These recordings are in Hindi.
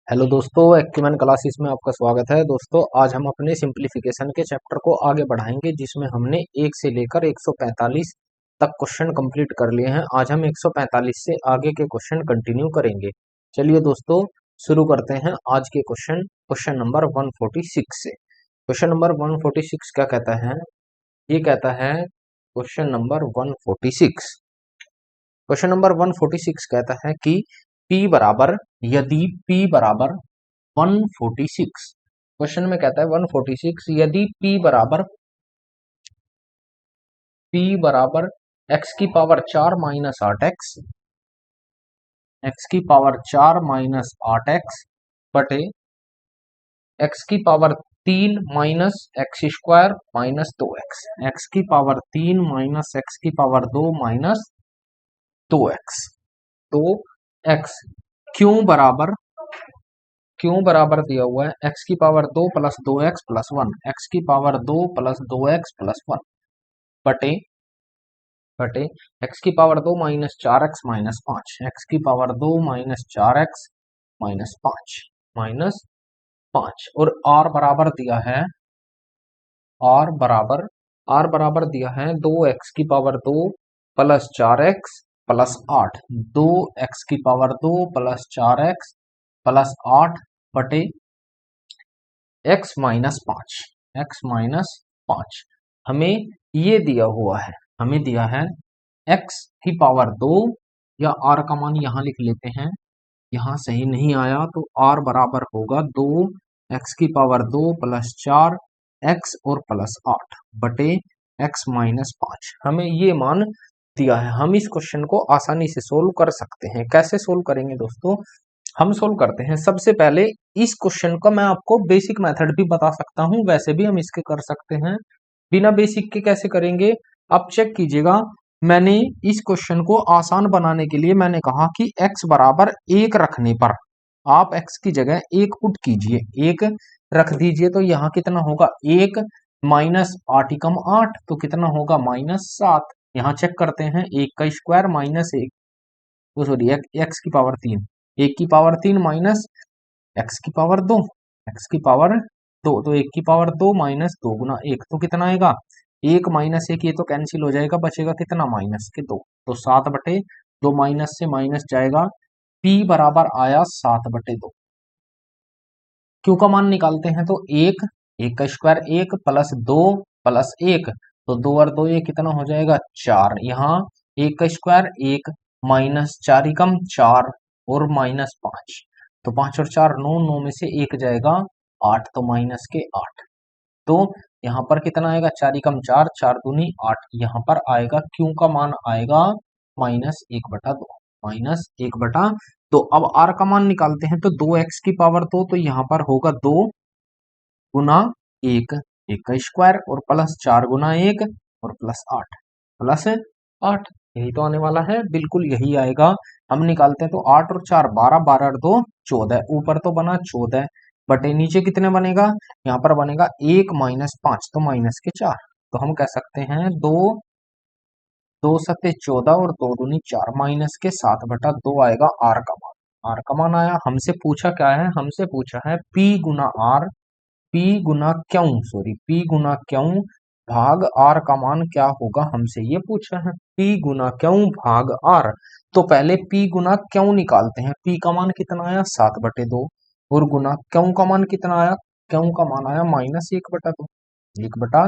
हेलो दोस्तों, एक्यूमेन क्लासेस में आपका स्वागत है। दोस्तों, आज हम अपने सिंप्लीफिकेशन के चैप्टर को आगे बढ़ाएंगे, जिसमें हमने 1 से लेकर 145 तक क्वेश्चन कंप्लीट कर लिए हैं। आज हम 145 से आगे के क्वेश्चन कंटिन्यू करेंगे। चलिए दोस्तों, शुरू करते हैं आज के क्वेश्चन नंबर 146 से। क्वेश्चन नंबर 146 क्या कहता है? ये कहता है क्वेश्चन नंबर 146। क्वेश्चन नंबर 146 कहता है कि P बराबर, यदि P बराबर 146, क्वेश्चन में कहता है 146, यदि P बराबर x की पावर 4 माइनस 8x, x की पावर 4 माइनस 8x बटे x की power 3 minus x square minus 2x, x की पावर 3 माइनस x की पावर 2 माइनस 2x। तो x क्यों बराबर दिया हुआ है? x की power 2 plus 2x plus 1, x की पावर 2 प्लस 2x प्लस 1 बटे बटे x की power 2 minus 4x minus 5, x की power 2 minus 4x minus 5 minus 5। और r बराबर दिया है, r बराबर दिया है 2x की power 2 plus 4x plus 8, 2x की पावर 2 प्लस 4x प्लस 8 बटे x माइनस 5, x माइनस 5। हमें ये दिया हुआ है, हमें दिया है x की पावर 2, या r का मान यहां लिख लेते हैं। यहां सही नहीं आया तो r बराबर होगा 2 x की पावर 2 प्लस 4 x और प्लस 8 बटे x माइनस 5। हमें ये मान दिया है। हम इस क्वेश्चन को आसानी से सोल्व कर सकते हैं। कैसे सोल्व करेंगे दोस्तों? हम सोल्व करते हैं। सबसे पहले इस क्वेश्चन का मैं आपको बेसिक मेथड भी बता सकता हूं, वैसे भी हम इसके कर सकते हैं। बिना बेसिक के कैसे करेंगे आप चेक कीजिएगा। मैंने इस क्वेश्चन को आसान बनाने के लिए मैंने कहा कि x बराबर 1 रखने पर आप x की जगह 1 पुट कीजिए, 1 रख दीजिए तो यहाँ कितना होगा 1 माइनस 8 एकम 8, तो कितना होगा माइनस 7। यहाँ चेक करते हैं, 1 का स्क्वायर माइनस 1, वो सॉरी एक्स की पावर 3, 1 की पावर 3 माइनस एक्स की पावर 2, एक्स की पावर 2, तो 1 की पावर 2 माइनस 2 गुना 1, तो कितना आएगा 1 माइनस 1, ये तो कैंसिल हो जाएगा, बचेगा कितना माइनस के 2, तो 7 बटे 2 माइनस से माइनस जाएगा, P बराबर आया 7 बटे 2। Q का मान निकालते हैं तो 1, 1 का स्क्वायर 1 प्लस 2 प्लस 1, तो 2 और 2 ये कितना हो जाएगा 4। यहाँ 1 का स्क्वायर 1 माइनस 4 एकम 4 और माइनस 5, तो 5 और 4 9, 9 में से 1 जाएगा 8, तो माइनस के 8। तो यहाँ पर कितना आएगा 4 एकम 4, 4 दूनी 8, यहाँ पर आएगा Q का मान आएगा माइनस 1 बटा 2, माइनस 1 बटा। तो अब R का मान निकालते हैं तो 2x की पावर 2, तो यहाँ पर होगा 2 गुना 1, 1 का स्क्वायर और प्लस 4 गुना 1 और प्लस 8, प्लस 8, यही तो आने वाला है, बिल्कुल यही आएगा। हम निकालते हैं तो 8 और 4 12, 12 और 2 14, ऊपर तो बना 14 बटे नीचे कितने बनेगा, यहाँ पर बनेगा 1 माइनस 5, तो माइनस के 4। तो हम कह सकते हैं 2 2 सत्ते 14 और 2 दूनी 4, माइनस के 7 बटा 2 आएगा आर का मान। आर का मान आया। हमसे पूछा क्या है? हमसे पूछा है P गुना आर, P गुना क्यों, सॉरी P गुना क्यों भाग आर का मान क्या होगा, हमसे ये पूछा है। P गुना क्यों भाग आर, तो पहले P गुना क्यों निकालते हैं। P का मान कितना आया 7 बटे 2, और गुना क्यों का मान कितना आया, क्यों का मान आया माइनस 1 बटा 2, 1 बटा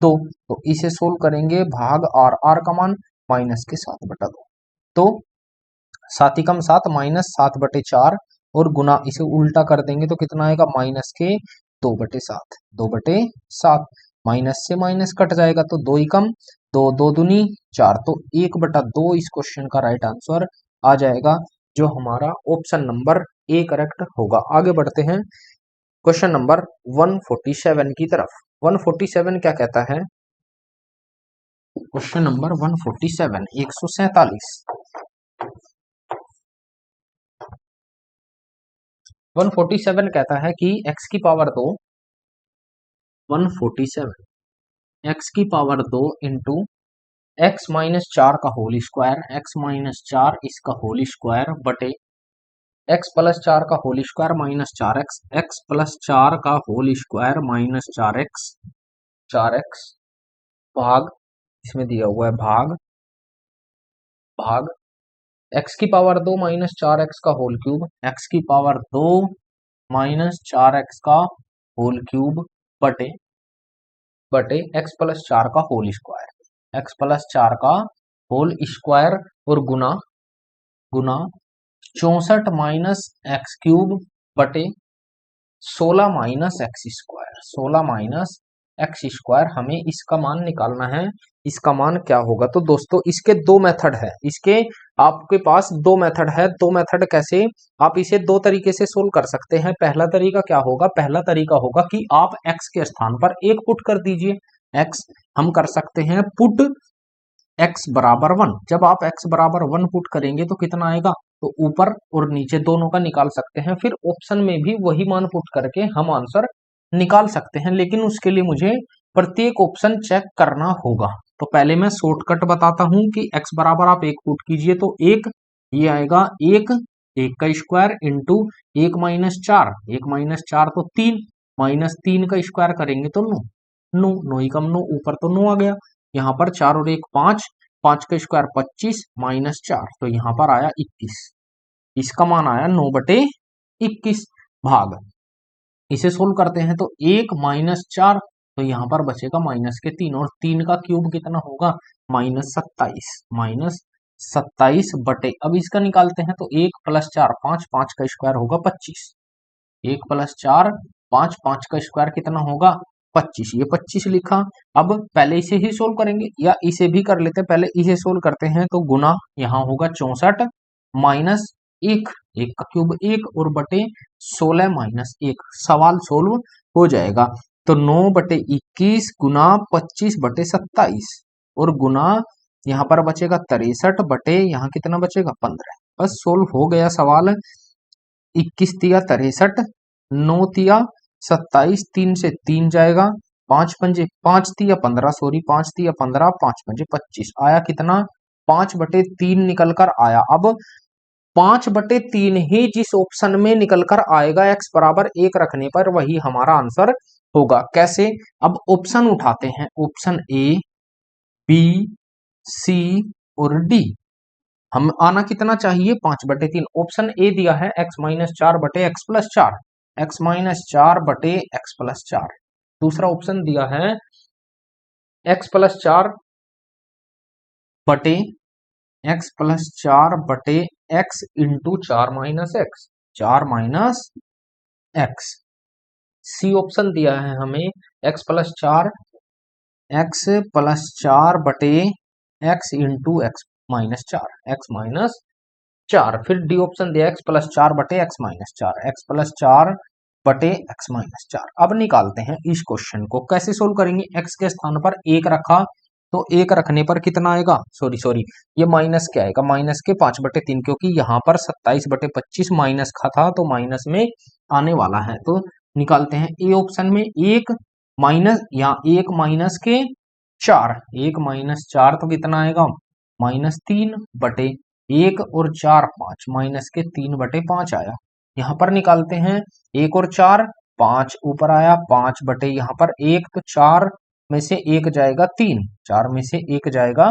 2। तो इसे सोल्व करेंगे, भाग आर, आर का मान माइनस के 7 बटा 2, तो 7 एकम 7 माइनस 7 बटे 4, और गुना इसे उल्टा कर देंगे तो कितना आएगा माइनस के 2 बटे 7, 2 बटे 7, माइनस से माइनस कट जाएगा तो 2 एकम 2, 2 दूनी 4, तो 1 बटा 2 इस क्वेश्चन का राइट आंसर आ जाएगा, जो हमारा ऑप्शन नंबर ए करेक्ट होगा। आगे बढ़ते हैं क्वेश्चन नंबर 147 की तरफ। 147 क्या कहता है? क्वेश्चन नंबर 147, 147, 147 कहता है कि x की पावर 2, 147 x की पावर 2 इंटू एक्स माइनस 4 का होल स्क्वायर, एक्स माइनस 4 इसका होल स्क्वायर बटे एक्स प्लस 4 का whole square minus 4x, x plus 4 का whole square minus 4x, 4x भाग, इसमें दिया हुआ है भाग, भाग एक्स की पावर 2 माइनस 4x का होल क्यूब, एक्स की पावर 2 माइनस 4x का होल क्यूब बटे बटे एक्स प्लस 4 का होल स्क्वायर, एक्स प्लस 4 का होल स्क्वायर और गुना गुना 64 माइनस एक्स क्यूब बटे 16 minus x square, 16 minus x square. हमें इसका मान निकालना है। इसका मान क्या होगा? तो दोस्तों इसके दो मेथड है, इसके आपके पास दो मेथड है। दो मेथड कैसे? आप इसे दो तरीके से सोल्व कर सकते हैं। पहला तरीका क्या होगा? पहला तरीका होगा कि आप x के स्थान पर एक पुट कर दीजिए। x हम कर सकते हैं पुट x बराबर 1। जब आप x बराबर 1 पुट करेंगे तो कितना आएगा? तो ऊपर और नीचे दोनों का निकाल सकते हैं। फिर ऑप्शन में भी वही मान पुट करके हम आंसर निकाल सकते हैं, लेकिन उसके लिए मुझे प्रत्येक ऑप्शन चेक करना होगा। तो पहले मैं शॉर्टकट बताता हूं कि x बराबर आप एक पुट कीजिए तो एक, ये आएगा एक, एक का स्क्वायर इंटू एक माइनस चार, एक माइनस चार तो तीन, माइनस तीन का स्क्वायर करेंगे तो नो, नो नो ही कम नो, ऊपर तो नो आ गया। यहाँ पर चार और एक पांच, पांच का स्क्वायर 25 माइनस चार, तो यहाँ पर आया 21। इसका मान आया 9/21 भाग। इसे सोल्व करते हैं तो एक माइनस चार, तो यहाँ पर बचेगा माइनस के तीन, और तीन का क्यूब कितना होगा? माइनस 27, माइनस 27 बटे, अब इसका निकालते हैं तो एक प्लस चार पांच, पांच का स्क्वायर होगा 25, एक प्लस चार पांच, पांच का स्क्वायर कितना होगा? 25, ये 25 लिखा। अब पहले इसे ही सोल्व करेंगे या इसे भी कर लेते हैं। पहले इसे सोल्व करते हैं तो गुना यहाँ होगा 64 माइनस एक, एक का क्यूब एक, और बटे 16 माइनस एक, सवाल सोल्व हो जाएगा। तो 9/21 गुना 25/27 और गुना यहाँ पर बचेगा 63 बटे यहाँ कितना बचेगा? 15। बस सोल्व हो गया सवाल। 21 तिया 63, 9 तिया 27, तीन से तीन जाएगा, पांच पंजे पांच तिया 15, सॉरी 5 तिया 15, 5 पंजे 25, आया कितना? 5/3 निकल कर आया। अब 5/3 ही जिस ऑप्शन में निकल कर आएगा x बराबर एक रखने पर, वही हमारा आंसर होगा। कैसे? अब ऑप्शन उठाते हैं, ऑप्शन ए, बी, सी और डी। हम आना कितना चाहिए? 5/3। ऑप्शन ए दिया है x माइनस 4 बटे एक्स प्लस 4, एक्स माइनस 4 बटे एक्स प्लस 4। दूसरा ऑप्शन दिया है x प्लस 4 बटे एक्स प्लस 4 बटे x into 4 minus x, 4 minus x. C option दिया है हमें x प्लस 4, एक्स प्लस 4 बटे x into x minus 4, x minus 4। फिर डी ऑप्शन दिया एक्स प्लस 4 बटे एक्स माइनस 4, एक्स प्लस 4 बटे एक्स माइनस 4। अब निकालते हैं इस क्वेश्चन को। कैसे सोल्व करेंगे? एक्स के स्थान पर एक रखा तो एक रखने पर कितना आएगा? सॉरी सॉरी, ये माइनस क्या आएगा? माइनस के 5/3, क्योंकि यहाँ पर 27/25 माइनस का था तो माइनस में आने वाला है। तो निकालते हैं ए ऑप्शन में एक माइनस, यहाँ एक माइनस के 4, एक माइनस 4 तो कितना आएगा? -3 बटे एक और 4 5, माइनस के 3/5 आया। यहाँ पर निकालते हैं एक और 4 5, ऊपर आया 5 बटे यहाँ पर एक, तो 4 में से एक जाएगा 3, 4 में से एक जाएगा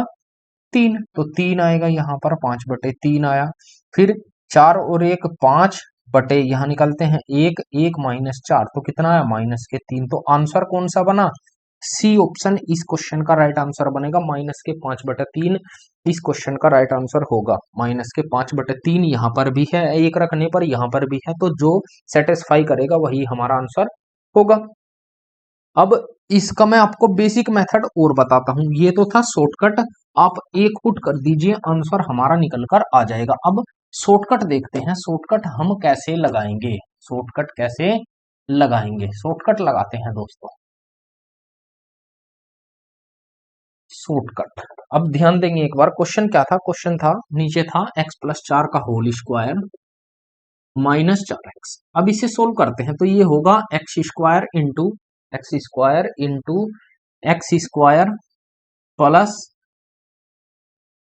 3, तो 3 आएगा यहाँ पर, 5/3 आया। फिर 4 और एक 5 बटे यहाँ निकालते हैं एक, एक माइनस 4 तो कितना आया? -3। तो आंसर कौन सा बना? सी ऑप्शन इस क्वेश्चन का राइट आंसर बनेगा। -5/3 इस क्वेश्चन का राइट आंसर होगा। -5/3 यहाँ पर भी है, एक रखने पर यहाँ पर भी है, तो जो सेटिस्फाई करेगा वही हमारा आंसर होगा। अब इसका मैं आपको बेसिक मेथड और बताता हूं। ये तो था शॉर्टकट, आप एक पुट कर दीजिए, आंसर हमारा निकल कर आ जाएगा। अब शॉर्टकट देखते हैं, शॉर्टकट हम कैसे लगाएंगे, शॉर्टकट कैसे लगाएंगे। शॉर्टकट लगाते हैं दोस्तों, शॉर्टकट। अब ध्यान देंगे एक बार, क्वेश्चन क्या था? क्वेश्चन था, नीचे था x प्लस 4 का होल स्क्वायर माइनस 4x। अब इसे सोल्व करते हैं तो ये होगा x square into x square plus,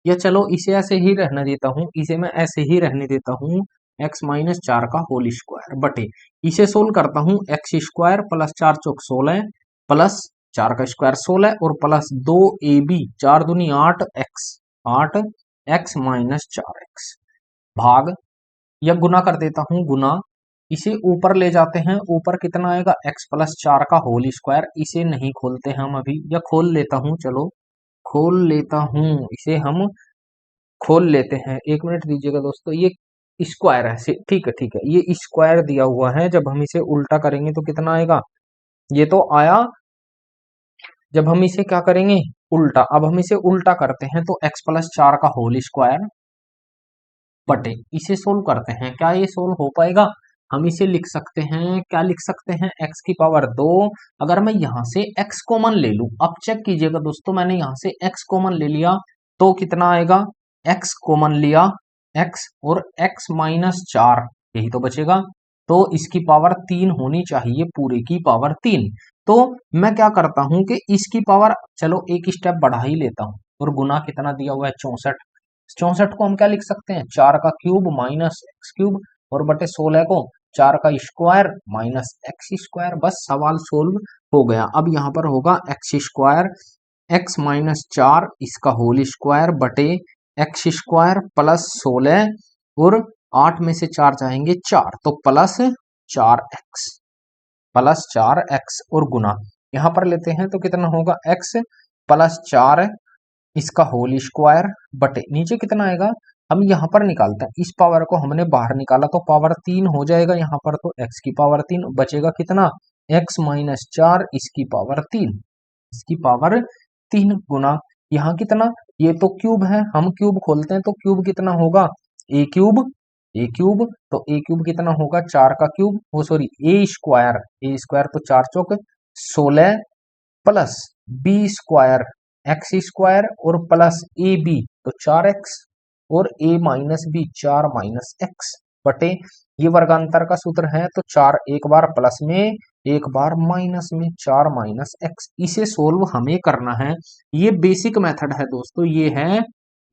या चलो इसे ऐसे ही रहने देता हूं, इसे मैं ऐसे ही रहने देता हूं, एक्स माइनस 4 का होल स्क्वायर बटे, इसे सोल्व करता हूं, एक्स स्क्वायर प्लस 4 चौक 16 प्लस 4 का स्क्वायर 16 और प्लस 2ab 4 दूनी 8x माइनस 4x भाग, या गुना कर देता हूं, गुना, इसे ऊपर ले जाते हैं, ऊपर कितना आएगा x प्लस 4 का होल स्क्वायर, इसे नहीं खोलते हम अभी, या खोल लेता हूं, चलो खोल लेता हूं, इसे हम खोल लेते हैं, 1 मिनट दीजिएगा दोस्तों, ये स्क्वायर है, ठीक है ठीक है, ये स्क्वायर दिया हुआ है, जब हम इसे उल्टा करेंगे तो कितना आएगा, ये तो आया, जब हम इसे क्या करेंगे उल्टा, अब हम इसे उल्टा करते हैं तो x प्लस 4 का होल स्क्वायर बटे, इसे सोल्व करते हैं, क्या ये सोल्व हो पाएगा, हम इसे लिख सकते हैं, क्या लिख सकते हैं, x की पावर 2, अगर मैं यहां से x कॉमन ले लूं, अब चेक कीजिएगा दोस्तों, मैंने यहां से x कॉमन ले लिया तो कितना आएगा, x कॉमन लिया, x और x माइनस 4 यही तो बचेगा, तो इसकी पावर 3 होनी चाहिए, पूरे की पावर 3, तो मैं क्या करता हूं कि इसकी पावर, चलो एक स्टेप बढ़ा ही लेता हूं, और गुना कितना दिया हुआ है 64, 64 को हम क्या लिख सकते हैं, 4 का क्यूब माइनस एक्स क्यूब, और बटे 16 को 4 का स्क्वायर माइनस एक्स स्क्वायर, बस सवाल सोल्व हो गया। अब यहाँ पर होगा एक्स स्क्वायर एक्स माइनस 4 इसका होल स्क्वायर बटे एक्स स्क्वायर प्लस 16 और 8 में से 4 जाएंगे 4, तो प्लस 4x और गुना, यहां पर लेते हैं तो कितना होगा, x प्लस 4 इसका होल स्क्वायर बटे, नीचे कितना आएगा, हम यहां पर निकालते हैं, इस पावर को हमने बाहर निकाला तो पावर 3 हो जाएगा यहां पर, तो x की पावर 3 बचेगा कितना, x माइनस 4 इसकी पावर 3, इसकी पावर 3 गुना, यहाँ कितना, ये तो क्यूब है, हम क्यूब खोलते हैं तो क्यूब कितना होगा, ए क्यूब, तो ए क्यूब कितना होगा, 4 का क्यूब, वो सॉरी ए स्क्वायर तो 4 चौक 16 plus B square x square और प्लस ए बी तो 4x और a minus B 4 minus x बटे, ये वर्गांतर का सूत्र है, तो 4 एक बार प्लस में एक बार माइनस में 4 माइनस एक्स, इसे सोल्व हमें करना है, ये बेसिक मेथड है दोस्तों, ये है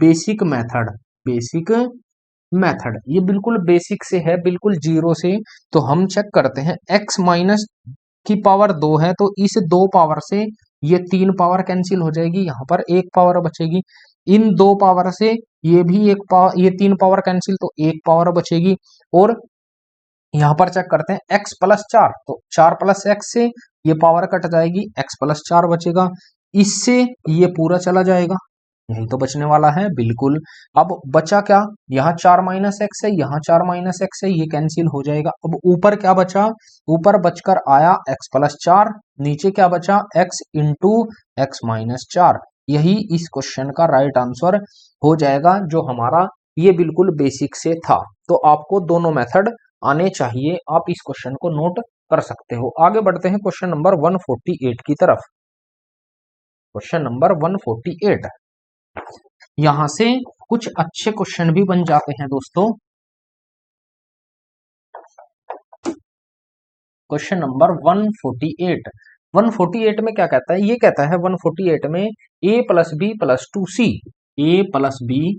बेसिक मेथड, ये बिल्कुल बेसिक से है, बिल्कुल जीरो से, तो हम चेक करते हैं, x माइनस की पावर 2 है, तो इस 2 पावर से ये 3 पावर कैंसिल हो जाएगी, यहाँ पर 1 पावर बचेगी, इन 2 पावर से ये भी 1 पावर, ये 3 पावर कैंसिल, तो 1 पावर बचेगी, और यहाँ पर चेक करते हैं x प्लस 4, तो 4 प्लस एक्स से ये पावर कट जाएगी, x प्लस 4 बचेगा, इससे ये पूरा चला जाएगा, यही तो बचने वाला है बिल्कुल। अब बचा क्या, यहाँ 4 माइनस एक्स है, यहाँ 4 माइनस एक्स है, ये कैंसिल हो जाएगा, अब ऊपर क्या बचा, ऊपर बचकर आया x प्लस 4, नीचे क्या बचा, x इंटू एक्स माइनस 4, यही इस क्वेश्चन का राइट आंसर हो जाएगा, जो हमारा ये बिल्कुल बेसिक से था, तो आपको दोनों मेथड आने चाहिए, आप इस क्वेश्चन को नोट कर सकते हो। आगे बढ़ते हैं क्वेश्चन नंबर 148 की तरफ, क्वेश्चन नंबर 148, यहां से कुछ अच्छे क्वेश्चन भी बन जाते हैं दोस्तों। क्वेश्चन नंबर 148 में क्या कहता है, ये कहता है 148 में a plus B plus 2c, A plus B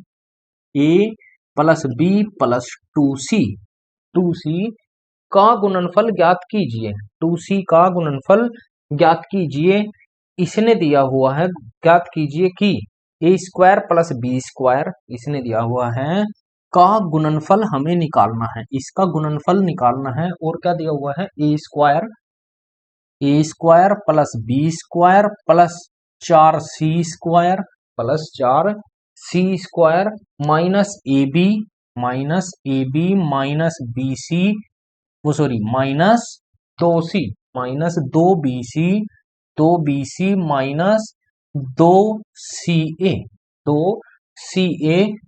plus 2c का गुणनफल ज्ञात कीजिए, 2c का गुणनफल ज्ञात कीजिए, इसने दिया हुआ है, ज्ञात कीजिए कि ए स्क्वायर प्लस बी स्क्वायर, इसने दिया हुआ है, का गुणनफल हमें निकालना है, इसका गुणनफल निकालना है, और क्या दिया हुआ है, A square plus B square plus 4c square plus 4c square minus A B minus B C, वो sorry minus 2c minus 2bc minus 2ca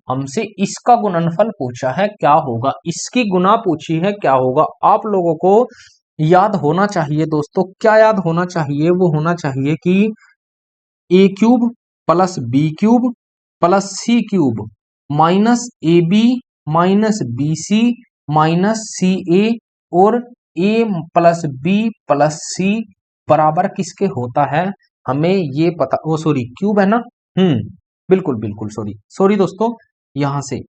हमसे इसका गुणनफल पूछा है, क्या होगा, इसकी गुना पूछी है, क्या होगा, आप लोगों को याद होना चाहिए दोस्तों, क्या याद होना चाहिए, वो होना चाहिए कि A cube plus B cube plus C cube minus A B minus B C minus C A और A plus B plus C बराबर किसके होता है, हमें ये पता, वो सॉरी क्यूब है ना, बिल्कुल सॉरी दोस्तों, यहां से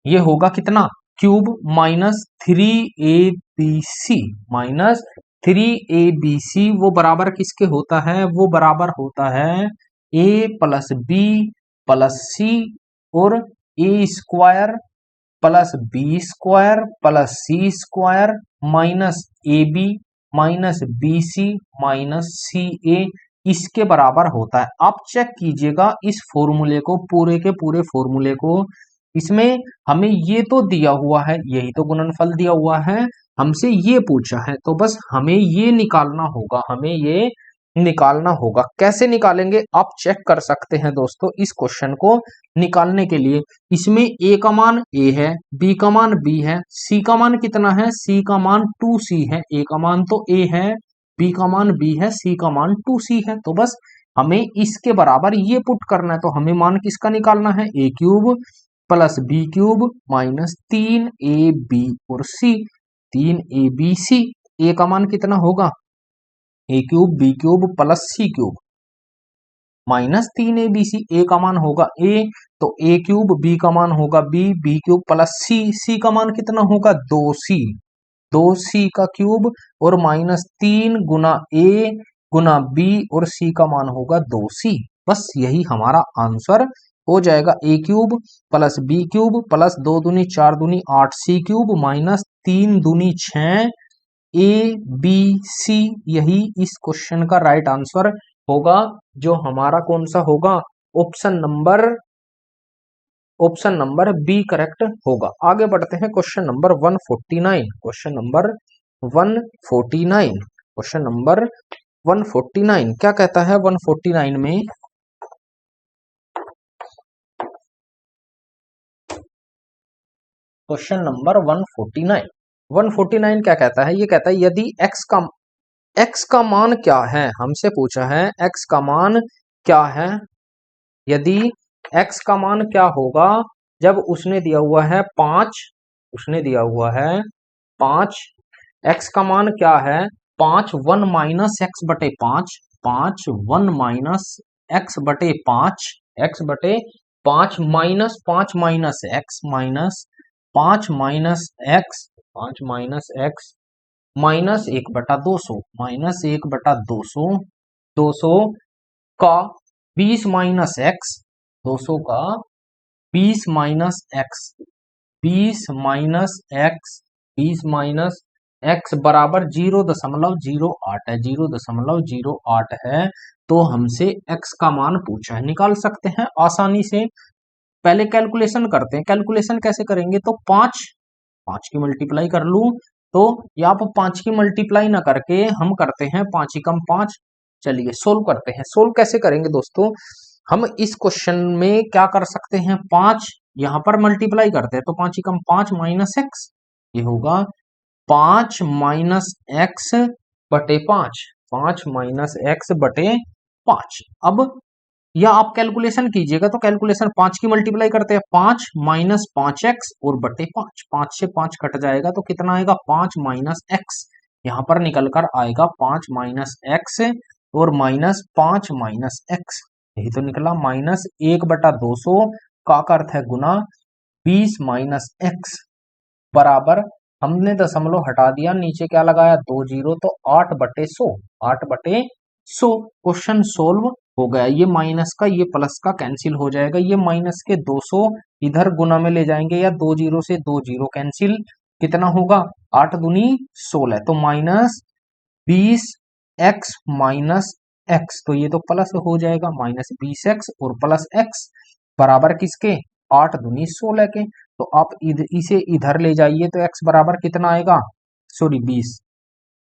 ये होगा कितना, cube minus 3abc minus 3abc वो बराबर किसके होता है, वो बराबर होता है a plus B plus C और A square plus B square plus C square minus A B minus B C minus C A, इसके बराबर होता है। आप चेक कीजिएगा इस फॉर्मूले को, पूरे के पूरे फॉर्मूले को। इसमें हमें ये तो दिया हुआ है, यही तो गुणनफल दिया हुआ है, हमसे ये पूछा है, तो बस हमें ये निकालना होगा, हमें ये निकालना होगा। कैसे निकालेंगे आप चेक कर सकते हैं दोस्तों इस क्वेश्चन को निकालने के लिए। इसमें ए का मान ए है, बी का मान बी है, सी का मान कितना है, सी का मान 2c है। ए का मान तो ए है, बी का मान बी है, सी का मान 2c है। तो बस हमें इसके बराबर ये पुट करना है। तो हमें मान किसका निकालना है, A cube plus B cube minus 3ab और सी, 3abc। ए का मान कितना होगा, A cube B cube plus C cube minus 3abc। ए का मान होगा ए, तो ए क्यूब, बी का मान होगा बी, बी क्यूब प्लस सी, सी का मान कितना होगा 2c, 2c का क्यूब और माइनस 3 गुना ए गुना बी और सी का मान होगा 2c। बस यही हमारा आंसर हो जाएगा। A cube plus B cube plus 2 दूनी 4 दूनी 8 सी क्यूब माइनस 3 दूनी 6 ए बी सी, यही इस क्वेश्चन का राइट आंसर होगा, जो हमारा कौन सा होगा, ऑप्शन नंबर बी करेक्ट होगा। आगे बढ़ते हैं question number 149। Question number 149, question number 149 क्या कहता है 149 में, क्वेश्चन नंबर 149, 149 क्या कहता है, ये कहता है यदि x का मान क्या है, हमसे पूछा है x का मान क्या है, यदि x का मान क्या होगा जब उसने दिया हुआ है 5, उसने दिया हुआ है 5, x का मान क्या है 5, 1 माइनस एक्स बटे 5, 5 1 माइनस एक्स बटे 5, एक्स बटे 5 minus 5 minus x minus 5 minus x, 5 minus x minus 1/200 minus 1/200, 200 का 20 माइनस एक्स, 200 का 20 minus x, 20 minus x, 20 minus x बराबर 0.08 है, 0.08 है। तो हमसे एक्स का मान पूछा है, निकाल सकते हैं आसानी से। पहले कैलकुलेशन करते हैं, कैलकुलेशन कैसे करेंगे, तो 5 की मल्टीप्लाई कर लूं, तो यहाँ पर 5 की मल्टीप्लाई ना करके हम करते हैं 5 एकम 5। चलिए सोल्व करते हैं। सोल्व कैसे करेंगे दोस्तों, हम इस क्वेश्चन में क्या कर सकते हैं, 5 यहाँ पर मल्टीप्लाई करते हैं, तो 5 एकम 5 माइनस एक्स, ये होगा 5 माइनस एक्स बटे 5, 5 माइनस एक्स बटे 5। अब या आप कैलकुलेशन कीजिएगा, तो कैलकुलेशन 5 की मल्टीप्लाई करते हैं, 5 माइनस 5x और बटे 5, 5 से 5 कट जाएगा तो कितना आएगा 5 माइनस एक्स, यहां पर निकल कर आएगा 5 माइनस एक्स और माइनस 5 माइनस एक्स, यही तो निकला माइनस 1/200 का अर्थ है गुना 20 माइनस एक्स बराबर, हमने दशमलव हटा दिया, नीचे क्या लगाया 2 जीरो, तो 8/100, 8/100। क्वेश्चन सोल्व हो गया। ये माइनस का ये प्लस का कैंसिल हो जाएगा, ये माइनस के 200 इधर गुना में ले जाएंगे, या 2 जीरो से 2 जीरो कैंसिल, कितना होगा 8 दूनी 16, तो माइनस 20x माइनस एक्स, तो ये तो प्लस हो जाएगा, माइनस 20x और प्लस x बराबर किसके 8 दूनी 16 के। तो आप इसे इधर ले जाइए, तो x बराबर कितना आएगा, सॉरी 20,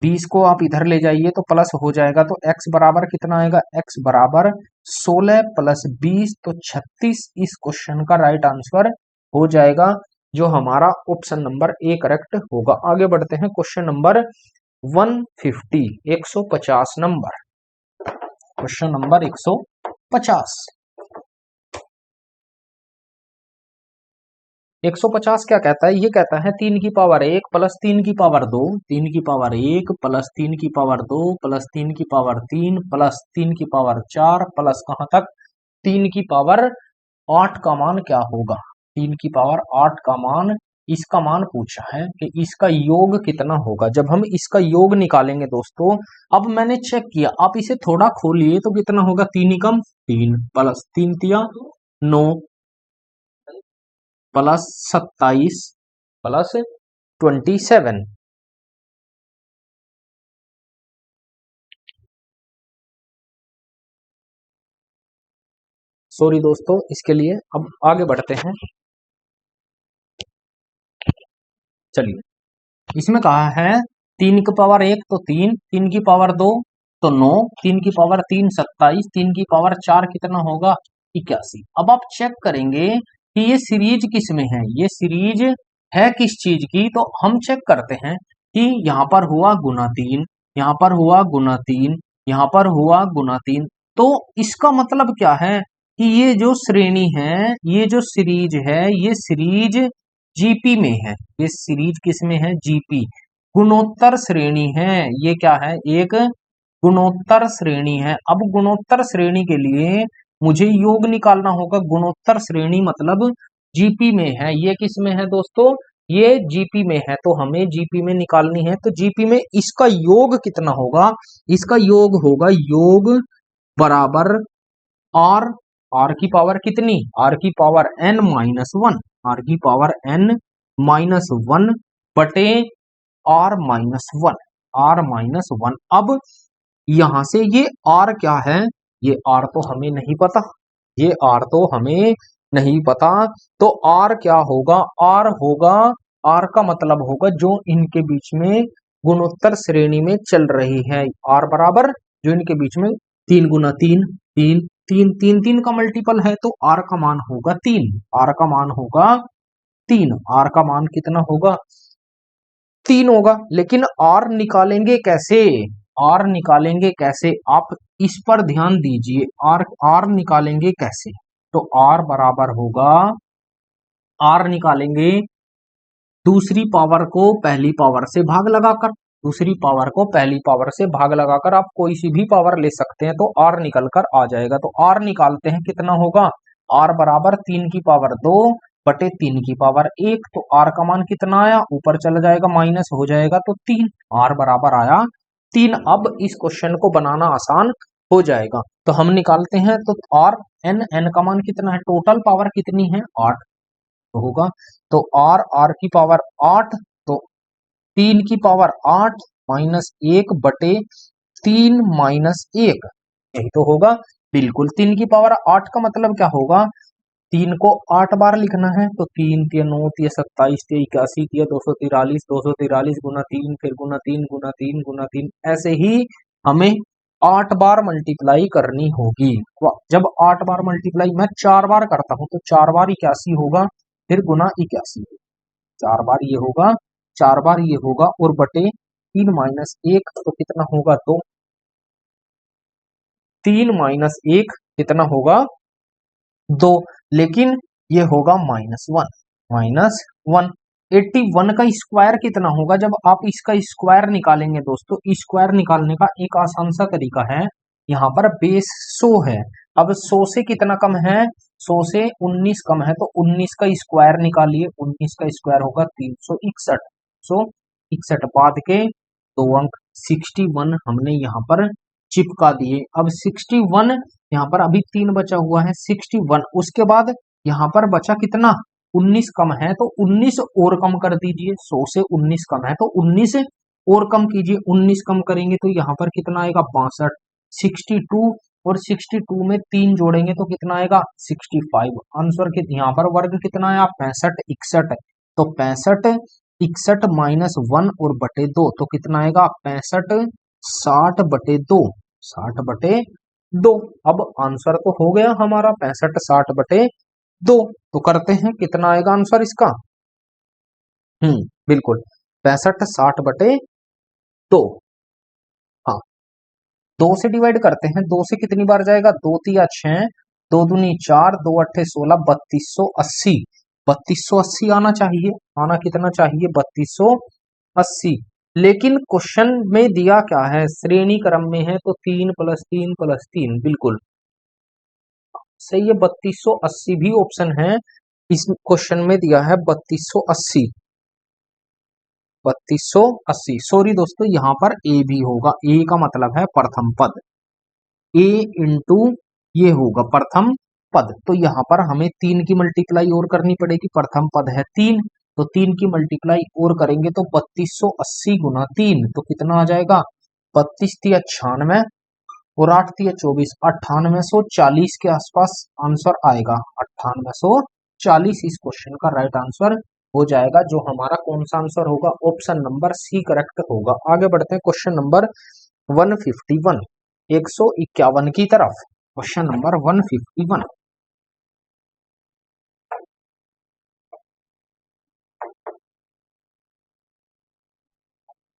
20 को आप इधर ले जाइए तो प्लस हो जाएगा, तो x बराबर कितना आएगा, x बराबर 16 प्लस 20, तो 36 इस क्वेश्चन का राइट आंसर हो जाएगा, जो हमारा ऑप्शन नंबर ए करेक्ट होगा। आगे बढ़ते हैं question number 150, 150 number, question number 150, 150 क्या कहता है, ये कहता है 3 की पावर 1 प्लस 3 की पावर 2, 3 की पावर 1 प्लस 3 की पावर 2 प्लस 3 की पावर 3 प्लस 3 की पावर 4 प्लस कहां तक 3 की पावर 8 का मान क्या होगा, 3 की पावर 8 का मान इसका मान पूछा है कि इसका योग कितना होगा। जब हम इसका योग निकालेंगे दोस्तों, अब मैंने चेक किया, आप इसे थोड़ा खोलिए तो कितना होगा, 3 एकम 3 प्लस 3 तिया 9 प्लस 27 प्लस 27। सॉरी दोस्तों इसके लिए, अब आगे बढ़ते हैं। चलिए, इसमें कहा है 3 की पावर 1 तो 3, 3 की पावर 2 तो 9, 3 की पावर 3 27, 3 की पावर 4 कितना होगा, 81। अब आप चेक करेंगे कि ये सीरीज किस में है, ये सीरीज है किस चीज की, तो हम चेक करते हैं कि यहाँ पर हुआ गुना 3, यहाँ पर हुआ गुना 3, यहाँ पर हुआ गुना 3। तो इसका मतलब क्या है कि ये जो श्रेणी है, ये जो सीरीज है, ये सीरीज जीपी में है। ये सीरीज किस में है, जीपी, गुणोत्तर श्रेणी है। ये क्या है, एक गुणोत्तर श्रेणी है। अब गुणोत्तर श्रेणी के लिए मुझे योग निकालना होगा। गुणोत्तर श्रेणी मतलब जीपी में है। ये किस में है दोस्तों, ये जीपी में है, तो हमें जीपी में निकालनी है। तो जीपी में इसका योग कितना होगा, इसका योग होगा, योग बराबर आर, आर की पावर कितनी, आर की power n minus one, r की पावर एन माइनस वन बटे r minus one, r minus one. अब यहां से ये आर क्या है, ये आर तो हमें नहीं पता, ये आर तो हमें नहीं पता। तो आर क्या होगा, आर होगा, आर का मतलब होगा जो इनके बीच में गुणोत्तर श्रेणी में चल रही है। आर बराबर जो इनके बीच में 3 गुना 3, 3 3 3 3 का मल्टीपल है, तो आर का मान होगा 3, आर का मान होगा 3, आर का मान कितना होगा, 3 होगा। लेकिन आर निकालेंगे कैसे, आर निकालेंगे कैसे, आप इस पर ध्यान दीजिए। आर आर निकालेंगे कैसे, तो आर बराबर होगा, आर निकालेंगे दूसरी पावर को पहली पावर से भाग लगाकर, दूसरी पावर को पहली पावर से भाग लगाकर आप कोई सी भी पावर ले सकते हैं, तो आर निकल कर आ जाएगा। तो आर निकालते हैं, कितना होगा, आर बराबर 3 की पावर 2 बटे 3 की पावर 1। तो आर का मान कितना आया, ऊपर चला जाएगा, माइनस हो जाएगा, तो 3, आर बराबर आया 3। अब इस क्वेश्चन को बनाना आसान हो जाएगा। तो हम निकालते हैं, तो आर एन, एन का मान कितना है, टोटल पावर कितनी है 8 होगा। तो आर, आर की पावर 8, तो 3 की पावर 8 माइनस 1 बटे 3 माइनस 1, यही तो होगा। बिल्कुल, 3 की पावर 8 का मतलब क्या होगा, 3 को 8 बार लिखना है, तो 3 तिया 9 तिया 27 तिया 81 तिया 243, 243 गुना 3, फिर गुना 3 गुना 3 गुना 3, ऐसे ही हमें 8 बार मल्टीप्लाई करनी होगी। जब 8 बार मल्टीप्लाई मैं 4 बार करता हूं, तो 4 बार 81 होगा, फिर गुना 81, 4 बार ये होगा, 4 बार ये होगा, और बटे 3 माइनस 1, तो कितना होगा, 2, 3 माइनस 1 कितना होगा, 2। लेकिन ये होगा माइनस 1, माइनस 1। 81 का स्क्वायर कितना होगा, जब आप इसका स्क्वायर निकालेंगे दोस्तों, स्क्वायर निकालने का एक आसान सा तरीका है, यहाँ पर बेस 100 है। अब 100 से कितना कम है, 100 से 19 कम है, तो 19 का स्क्वायर निकालिए, 19 का स्क्वायर होगा 361, 161 बाद के 2 अंक 61 हमने यहाँ पर चिपका दिए। अब 61, यहाँ पर अभी 3 बचा हुआ है, 61, उसके बाद यहाँ पर बचा कितना, 19 कम है, तो 19 और कम कर दीजिए, 100 से 19 कम है, तो 19 और कम कीजिए, 19 कम करेंगे तो यहाँ पर कितना आएगा, 62, 62, और 62 में 3 जोड़ेंगे तो कितना आएगा, 65। आंसर के यहाँ पर वर्ग कितना आया, 65, 61, तो 65, 61 माइनस 1 और बटे 2, तो कितना आएगा, 65, 60 बटे 2, 60 बटे 2। अब आंसर तो हो गया हमारा 65, 60 बटे 2। तो करते हैं, कितना आएगा आंसर इसका, बिल्कुल 65, 60 बटे 2। हाँ, 2 से डिवाइड करते हैं, 2 से कितनी बार जाएगा, 2 तिया 6, 2 दूनी 4, 2 अट्ठे 16, 3280, 3280 आना चाहिए, आना कितना चाहिए, 3280। लेकिन क्वेश्चन में दिया क्या है, श्रेणी क्रम में है, तो 3 प्लस 3 प्लस 3, बिल्कुल सही है, 3280 भी ऑप्शन है। इस क्वेश्चन में दिया है 3280, 3280। सॉरी दोस्तों, यहाँ पर ए भी होगा, ए का मतलब है प्रथम पद, ए इंटू ये होगा प्रथम पद। तो यहाँ पर हमें 3 की मल्टीप्लाई और करनी पड़ेगी, प्रथम पद है 3, तो 3 की मल्टीप्लाई और करेंगे तो 3280 गुना 3 तो कितना आ जाएगा, 32 तिया 96 और 8 तिया 24, 9840 के आसपास आंसर आएगा। 9840 इस क्वेश्चन का राइट आंसर हो जाएगा, जो हमारा कौन सा आंसर होगा, ऑप्शन नंबर सी करेक्ट होगा। आगे बढ़ते हैं क्वेश्चन नंबर 151, 151 की तरफ। क्वेश्चन नंबर 151,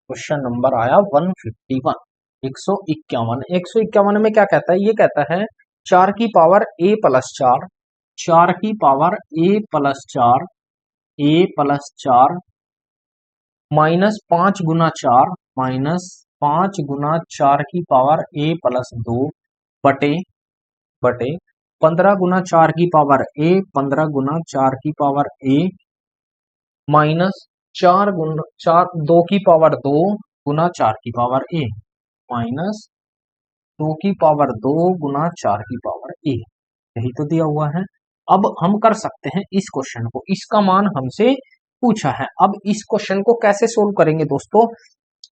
क्वेश्चन नंबर आया 151, 151। 151 में क्या कहता है, ये कहता है 4 की पावर a प्लस 4, 4 की power a plus 4, a plus 4 minus 5 Guna 4, minus 5 गुना 4 की पावर a प्लस 2 बटे बटे 15 गुना 4 की पावर a, 15 गुना 4 की पावर a माइनस 4 गुना 4 2 की पावर 2 गुना 4 की पावर a, माइनस 2 की पावर 2 गुना 4 की पावर a। यही तो दिया हुआ है। अब हम कर सकते हैं इस क्वेश्चन को, इसका मान हमसे पूछा है। अब इस क्वेश्चन को कैसे सोल्व करेंगे दोस्तों,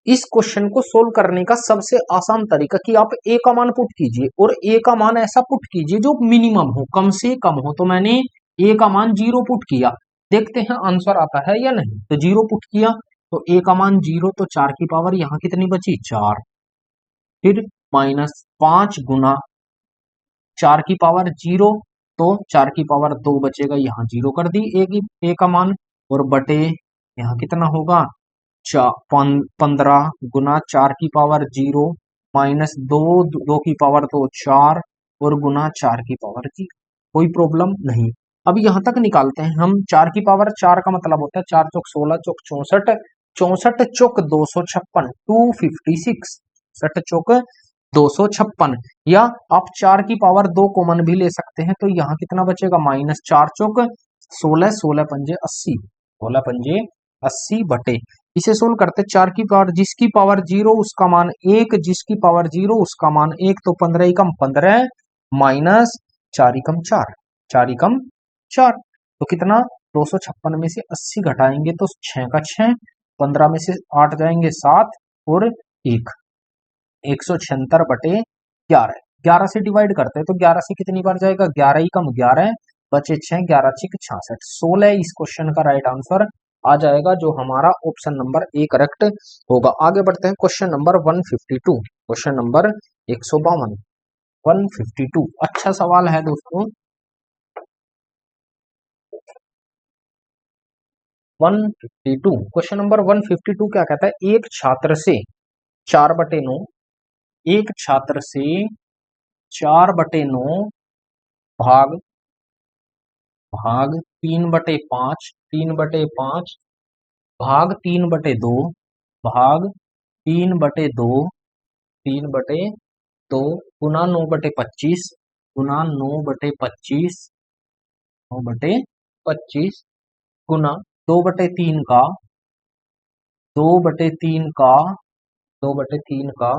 इस क्वेश्चन को सोल्व करने का सबसे आसान तरीका कि आप ए का मान पुट कीजिए, और ए का मान ऐसा पुट कीजिए जो मिनिमम हो, कम से कम हो। तो मैंने ए का मान 0 पुट किया, देखते हैं आंसर आता है या नहीं। तो 0 पुट किया तो ए का मान 0, तो 4 की पावर यहाँ कितनी बची, 4, फिर माइनस 5 गुना 4 की पावर 0, तो 4 की पावर 2 बचेगा, यहाँ 0 कर दी ए का मान, और बटे यहाँ कितना होगा, 15 गुना 4 की पावर 0 माइनस 2, 2 की पावर 2 4 और गुना 4 की पावर 0। कोई प्रॉब्लम नहीं। अब यहां तक निकालते हैं हम। 4 की पावर 4 का मतलब होता है 4 चौक 16 चौक 64, 64 चौक 256, 256, 60 चौक 256। या आप 4 की पावर 2 कॉमन भी ले सकते हैं, तो यहाँ कितना बचेगा, माइनस 4 चौक 16, 16 पंजे 80, 16 पंजे 80 बटे, इसे सोल्व करते 4 की पावर, जिसकी पावर 0 उसका मान 1, जिसकी पावर 0 उसका मान 1, तो 15 एकम 15 माइनस 4 एकम 4, 4 एकम 4, तो कितना, 256 में से 80 घटाएंगे तो 6 का 6, 15 में से 8 जाएंगे 7 और 1, 176 बटे 11, 11 से डिवाइड करते हैं तो 11 से कितनी बार जाएगा, 11 एकम 11 बचे 6, 11 छिक 66, 16 इस क्वेश्चन का राइट आंसर आ जाएगा, जो हमारा ऑप्शन नंबर ए करेक्ट होगा। आगे बढ़ते हैं क्वेश्चन नंबर 152, क्वेश्चन नंबर 152, 152 अच्छा सवाल है दोस्तों। 152 क्वेश्चन नंबर 152 क्या कहता है, एक छात्र से 4/9, एक छात्र से 4/9 भाग भाग 3/5, 3/5 भाग 3/2 भाग 3/2, 3/2 गुना 9/25 गुना 9/25, 9/25 गुना 2/3 का, 2/3 का, 2/3 का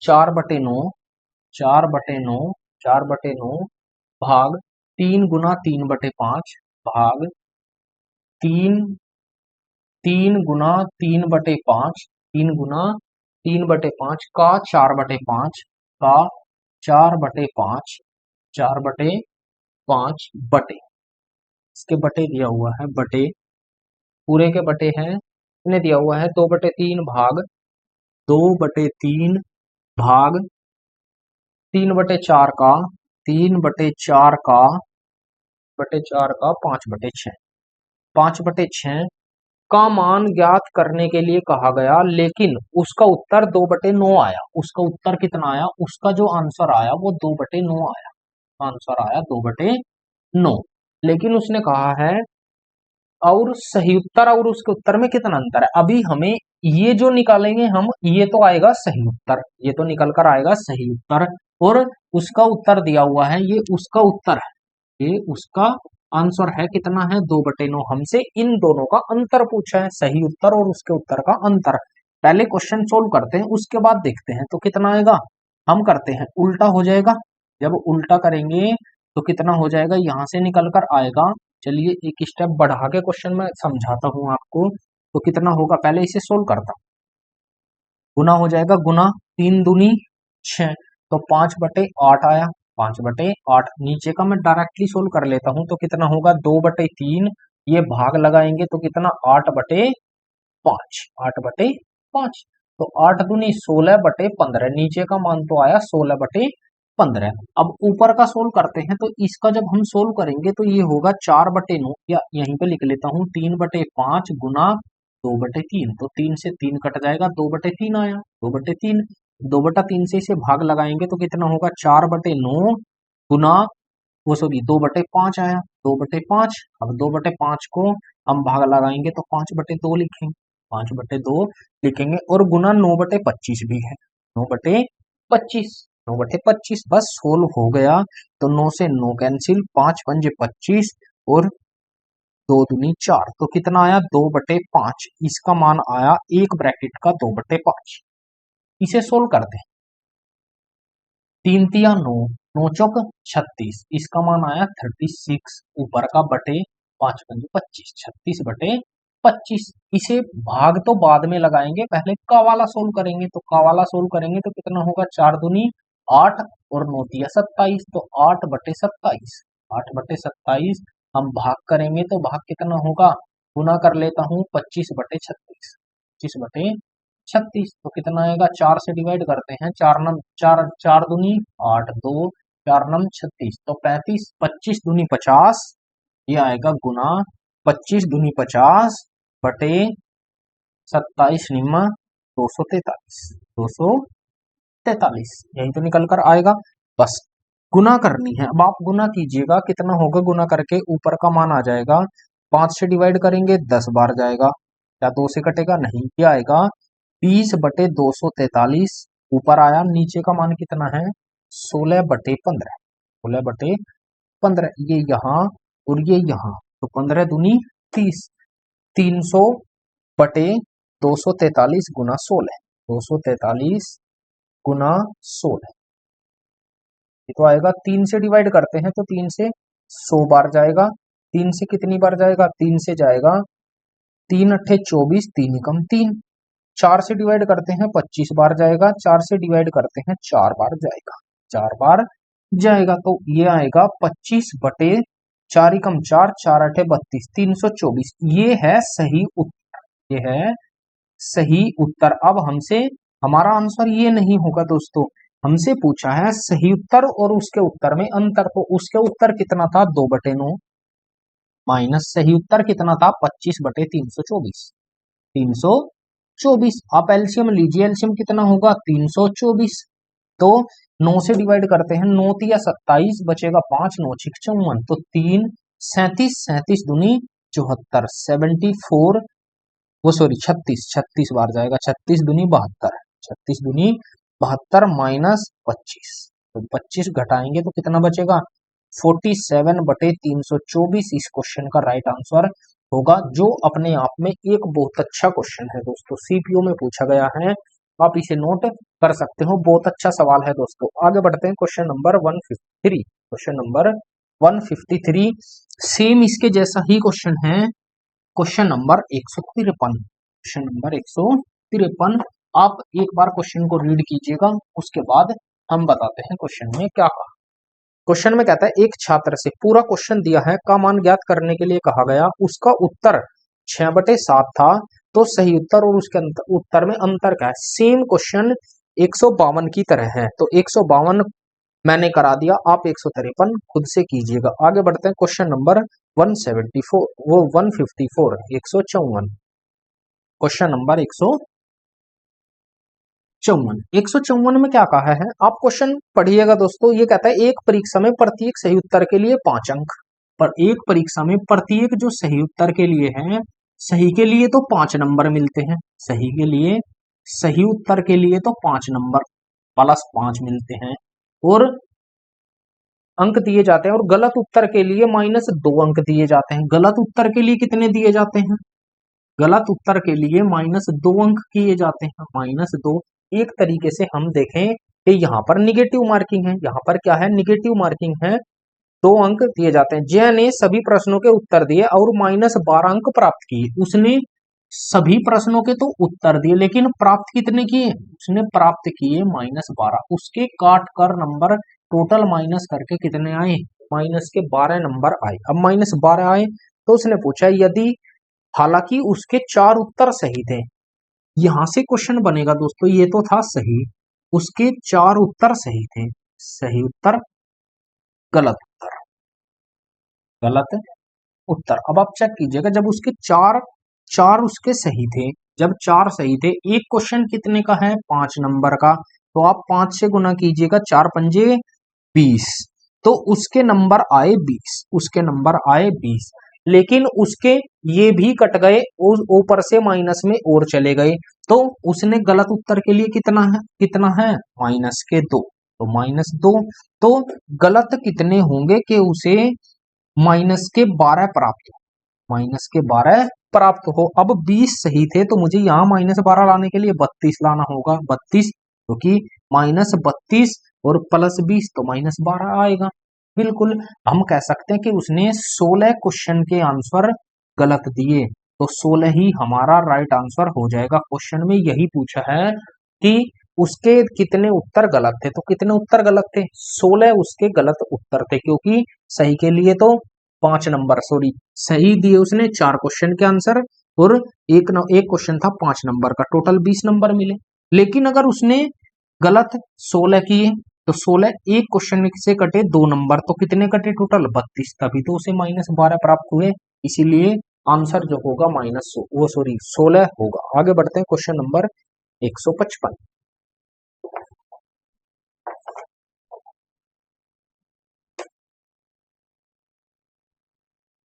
4/9, 4/9, 4/9 भाग 3 गुना 3/5 भाग 3, 3 गुना 3/5, 3 गुना 3/5 का 4/5 का 4/5, 4/5 बटे, इसके बटे दिया हुआ है, बटे पूरे के बटे हैं, इन्हें दिया हुआ है 2/3 भाग 2/3 भाग 3/4 का, 3/4 का, बटे 4 का 5/6, 5/6 का मान ज्ञात करने के लिए कहा गया, लेकिन उसका उत्तर 2/9 आया। उसका उत्तर कितना आया, उसका जो आंसर आया वो 2/9 आया, आंसर आया 2/9। लेकिन उसने कहा है और सही उत्तर और उसके उत्तर में कितना अंतर है। अभी हमें ये जो निकालेंगे हम, ये तो आएगा सही उत्तर, ये तो निकल कर आएगा सही उत्तर, और उसका उत्तर दिया हुआ है, ये उसका उत्तर है, ये उसका आंसर है कितना है 2/9। हमसे इन दोनों का अंतर पूछा है, सही उत्तर और उसके उत्तर का अंतर। पहले क्वेश्चन सोल्व करते हैं, उसके बाद देखते हैं तो कितना आएगा। हम करते हैं उल्टा हो जाएगा, जब उल्टा करेंगे तो कितना हो जाएगा, यहां से निकल कर आएगा। चलिए एक स्टेप बढ़ा के क्वेश्चन में समझाता हूं आपको। तो कितना होगा, पहले इसे सोल्व करता हूं। गुना हो जाएगा, गुना 3 दूनी 6, तो 5/8 आया। 5/8 नीचे का मैं डायरेक्टली सोल्व कर लेता हूं, तो कितना होगा 2/3। ये भाग लगाएंगे तो कितना 8/5। 8/5, तो 8 दूनी 16/15। नीचे का मान तो आया 16/15। अब ऊपर का सोल्व करते हैं, तो इसका जब हम सोल्व करेंगे तो ये होगा 4/9, या यहीं पे लिख लेता हूं 3/5 गुना 2/3। तो 3 से 3 कट जाएगा, 2/3 आया। 2/3, 2/3 से इसे भाग लगाएंगे तो कितना होगा 4/9 गुना, वो सॉरी 2/5 आया। 2/5, अब 2/5 को हम भाग लगाएंगे तो 5/2 लिखेंगे। 5/2 लिखेंगे, और गुना 9/25 भी है। 9/25, 9/25 बस सोल्व हो गया। तो 9 से 9 कैंसिल, 5×5 = 25, और 2 दूनी 4, तो कितना आया 2/5। इसका मान आया एक ब्रैकेट का 2/5। इसे सोल्व करते हैं, 3×3 = 9, 9×4 = 36, इसका मान आया 36। ऊपर का बटे 5×5 = 36/25। इसे भाग तो बाद में लगाएंगे, पहले का वाला सोल्व करेंगे। तो का वाला सोल्व करेंगे तो कितना होगा 4 दूनी 8 और 9×3 = 27, तो 8/27। 8/27 हम भाग करेंगे तो भाग कितना होगा, गुना कर लेता हूं 25/36। 25/36, तो कितना आएगा, 4 से डिवाइड करते हैं, 4 दूनी 8, 2 4 नम 36, तो 35। 25 दूनी 50, ये आएगा गुना 25 दूनी 50/27 243। 243 यही तो निकल कर आएगा। बस गुना करनी है, अब आप गुना कीजिएगा, कितना होगा गुना करके ऊपर का मान आ जाएगा। 5 से डिवाइड करेंगे 10 बार जाएगा, क्या 2 से कटेगा, नहीं। क्या आएगा 20/243। ऊपर आया, नीचे का मान कितना है 16/15। 16/15, ये यहाँ और ये यहाँ, तो 15 दूनी 30। 300/243 गुना 16, 243 गुना 16, ये तो आएगा। 3 से डिवाइड करते हैं तो 3 से 100 बार जाएगा। 3 से कितनी बार जाएगा, 3 से जाएगा 3×8 = 24, 3×3। 4 से डिवाइड करते हैं 25 बार जाएगा। 4 से डिवाइड करते हैं 4 बार जाएगा, 4 बार जाएगा। तो ये आएगा 25/4×4, 4×8 = 32, 324। ये है सही उत्तर, ये है सही उत्तर। अब हमसे हमारा आंसर ये नहीं होगा दोस्तों, हमसे पूछा है सही उत्तर और उसके उत्तर में अंतर। तो उसके उत्तर कितना था 2/9, माइनस सही उत्तर कितना था 25/324, 324। आप एलसीएम लीजिए, एलसीएम कितना होगा 324। तो 9 से डिवाइड करते हैं, 9×3 = 27, बचेगा 5, 9×6 = 54, तो 3 37, 37 दूनी 74, 74, वो सॉरी 36, 36 बार जाएगा, 36 दूनी 72, 36 दूनी 72 माइनस 25, तो 25 घटाएंगे तो कितना बचेगा 47/324। इस क्वेश्चन का राइट आंसर होगा, जो अपने आप में एक बहुत अच्छा क्वेश्चन है दोस्तों, सीपीओ में पूछा गया है। आप इसे नोट कर सकते हो, बहुत अच्छा सवाल है दोस्तों। आगे बढ़ते हैं, question number 153। Question number 153 same इसके जैसा ही क्वेश्चन है, क्वेश्चन नंबर 153। क्वेश्चन नंबर 153, आप एक बार क्वेश्चन को रीड कीजिएगा, उसके बाद हम बताते हैं क्वेश्चन में क्या कहा। क्वेश्चन में कहता है एक छात्र से पूरा क्वेश्चन दिया है, का मान ज्ञात करने के लिए कहा गया, उसका उत्तर 6/7 था, तो सही उत्तर और उसके उत्तर में अंतर क्या है। सेम क्वेश्चन 152 की तरह है, तो 152 मैंने करा दिया, आप 153 खुद से कीजिएगा। आगे बढ़ते हैं, क्वेश्चन नंबर 174, वो 154, 154। क्वेश्चन नंबर 154 में क्या कहा है, आप क्वेश्चन पढ़िएगा दोस्तों। ये कहता है एक परीक्षा में प्रत्येक सही उत्तर के लिए 5 अंक, पर एक परीक्षा में प्रत्येक जो सही उत्तर के लिए है, सही के लिए तो 5 नंबर मिलते हैं, सही के लिए, सही उत्तर के लिए तो 5 नंबर +5 मिलते हैं, और अंक दिए जाते हैं और गलत उत्तर के लिए -2 अंक दिए जाते हैं। गलत उत्तर के लिए कितने दिए जाते हैं? गलत उत्तर के लिए -2 अंक किए जाते हैं, -2। एक तरीके से हम देखें कि यहाँ पर निगेटिव मार्किंग है, यहाँ पर क्या है, निगेटिव मार्किंग है, 2 अंक दिए जाते हैं। जय ने सभी प्रश्नों के उत्तर दिए और -12 अंक प्राप्त किए। उसने सभी प्रश्नों के तो उत्तर दिए, लेकिन प्राप्त कितने किए? उसने प्राप्त किए -12। उसके काट कर नंबर टोटल माइनस करके कितने आए? -12 नंबर आए। अब -12 आए तो उसने पूछा यदि, हालांकि उसके 4 उत्तर सही थे। यहां से क्वेश्चन बनेगा दोस्तों, ये तो था सही, उसके 4 उत्तर सही थे। सही उत्तर, गलत उत्तर, गलत उत्तर। अब आप चेक कीजिएगा, जब उसके चार चार उसके सही थे, जब 4 सही थे, एक क्वेश्चन कितने का है? 5 नंबर का, तो आप 5 से गुना कीजिएगा, 4 पंजे 20, तो उसके नंबर आए 20, उसके नंबर आए 20। लेकिन उसके ये भी कट गए, ऊपर से माइनस में और चले गए, तो उसने गलत उत्तर के लिए कितना है -2, तो -2। तो गलत कितने होंगे कि उसे -12 प्राप्त हो, -12 प्राप्त हो। अब 20 सही थे, तो मुझे यहाँ -12 लाने के लिए 32 लाना होगा, 32, क्योंकि -32 और +20 तो -12 आएगा। बिल्कुल हम कह सकते हैं कि उसने 16 क्वेश्चन के आंसर गलत दिए, तो 16 ही हमारा राइट आंसर हो जाएगा। क्वेश्चन में यही पूछा है कि उसके कितने उत्तर गलत थे, तो कितने उत्तर गलत थे? 16 उसके गलत उत्तर थे, क्योंकि सही के लिए तो 5 नंबर, सॉरी, सही दिए उसने 4 क्वेश्चन के आंसर, और एक क्वेश्चन था 5 नंबर का, टोटल 20 नंबर मिले। लेकिन अगर उसने गलत 16 किए, तो 16 एक क्वेश्चन से कटे 2 नंबर, तो कितने कटे टोटल? 32, तभी तो उसे -12 प्राप्त हुए। इसीलिए आंसर जो होगा -16 होगा। आगे बढ़ते हैं, क्वेश्चन नंबर 155।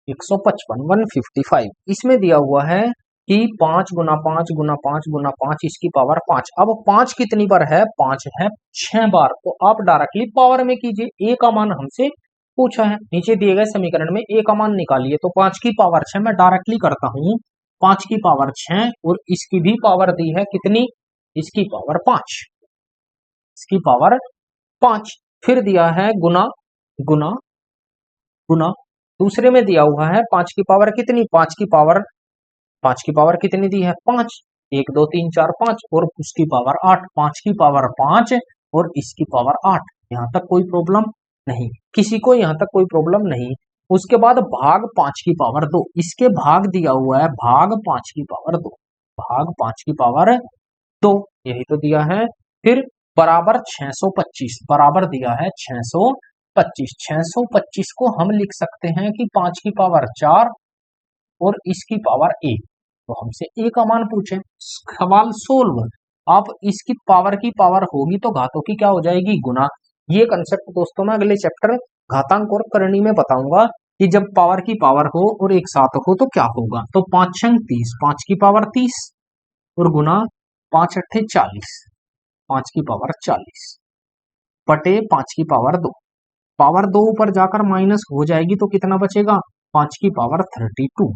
155, 155, इसमें दिया हुआ है कि 5 गुना 5 गुना 5 गुना 5 इसकी पावर 5। अब 5 कितनी बार है? 5 है 6 बार, तो आप डायरेक्टली पावर में कीजिए। ए का मान हमसे पूछा है, नीचे दिए गए समीकरण में ए का मान निकालिए, तो 5 की पावर 6 मैं डायरेक्टली करता हूं, 5 की पावर 6, और इसकी भी पावर दी है कितनी? इसकी पावर 5, इसकी पावर 5। फिर दिया है गुना गुना गुना, दूसरे में दिया हुआ है 5 की पावर कितनी? 5 की पावर कितनी दी है? 5, 1 2 3 4 5, और उसकी पावर 8, 5 की पावर 5 और इसकी पावर 8। यहां तक कोई प्रॉब्लम नहीं, किसी को यहां तक कोई प्रॉब्लम नहीं। उसके बाद भाग 5 की पावर 2, इसके भाग दिया हुआ है, भाग 5 की पावर 2, भाग 5 की पावर 2, यही तो दिया है। फिर बराबर 625, बराबर दिया है 625, 625 को हम लिख सकते हैं कि 5 की पावर 4 और इसकी पावर 1, तो हमसे ए का मान पूछे, सवाल सोल्व। आप इसकी पावर की पावर होगी तो घातों की क्या हो जाएगी? गुना। ये कंसेप्ट दोस्तों मैं अगले चैप्टर घातांक और करणी में बताऊंगा कि जब पावर की पावर हो और एक साथ हो तो क्या होगा। तो 5 छंग 30, 5 की पावर 30 और गुना 5 अट्ठे 40, 5 की पावर 40 बटे 5 की पावर 2, पावर 2 ऊपर जाकर माइनस हो जाएगी, तो कितना बचेगा? 5 की पावर 32,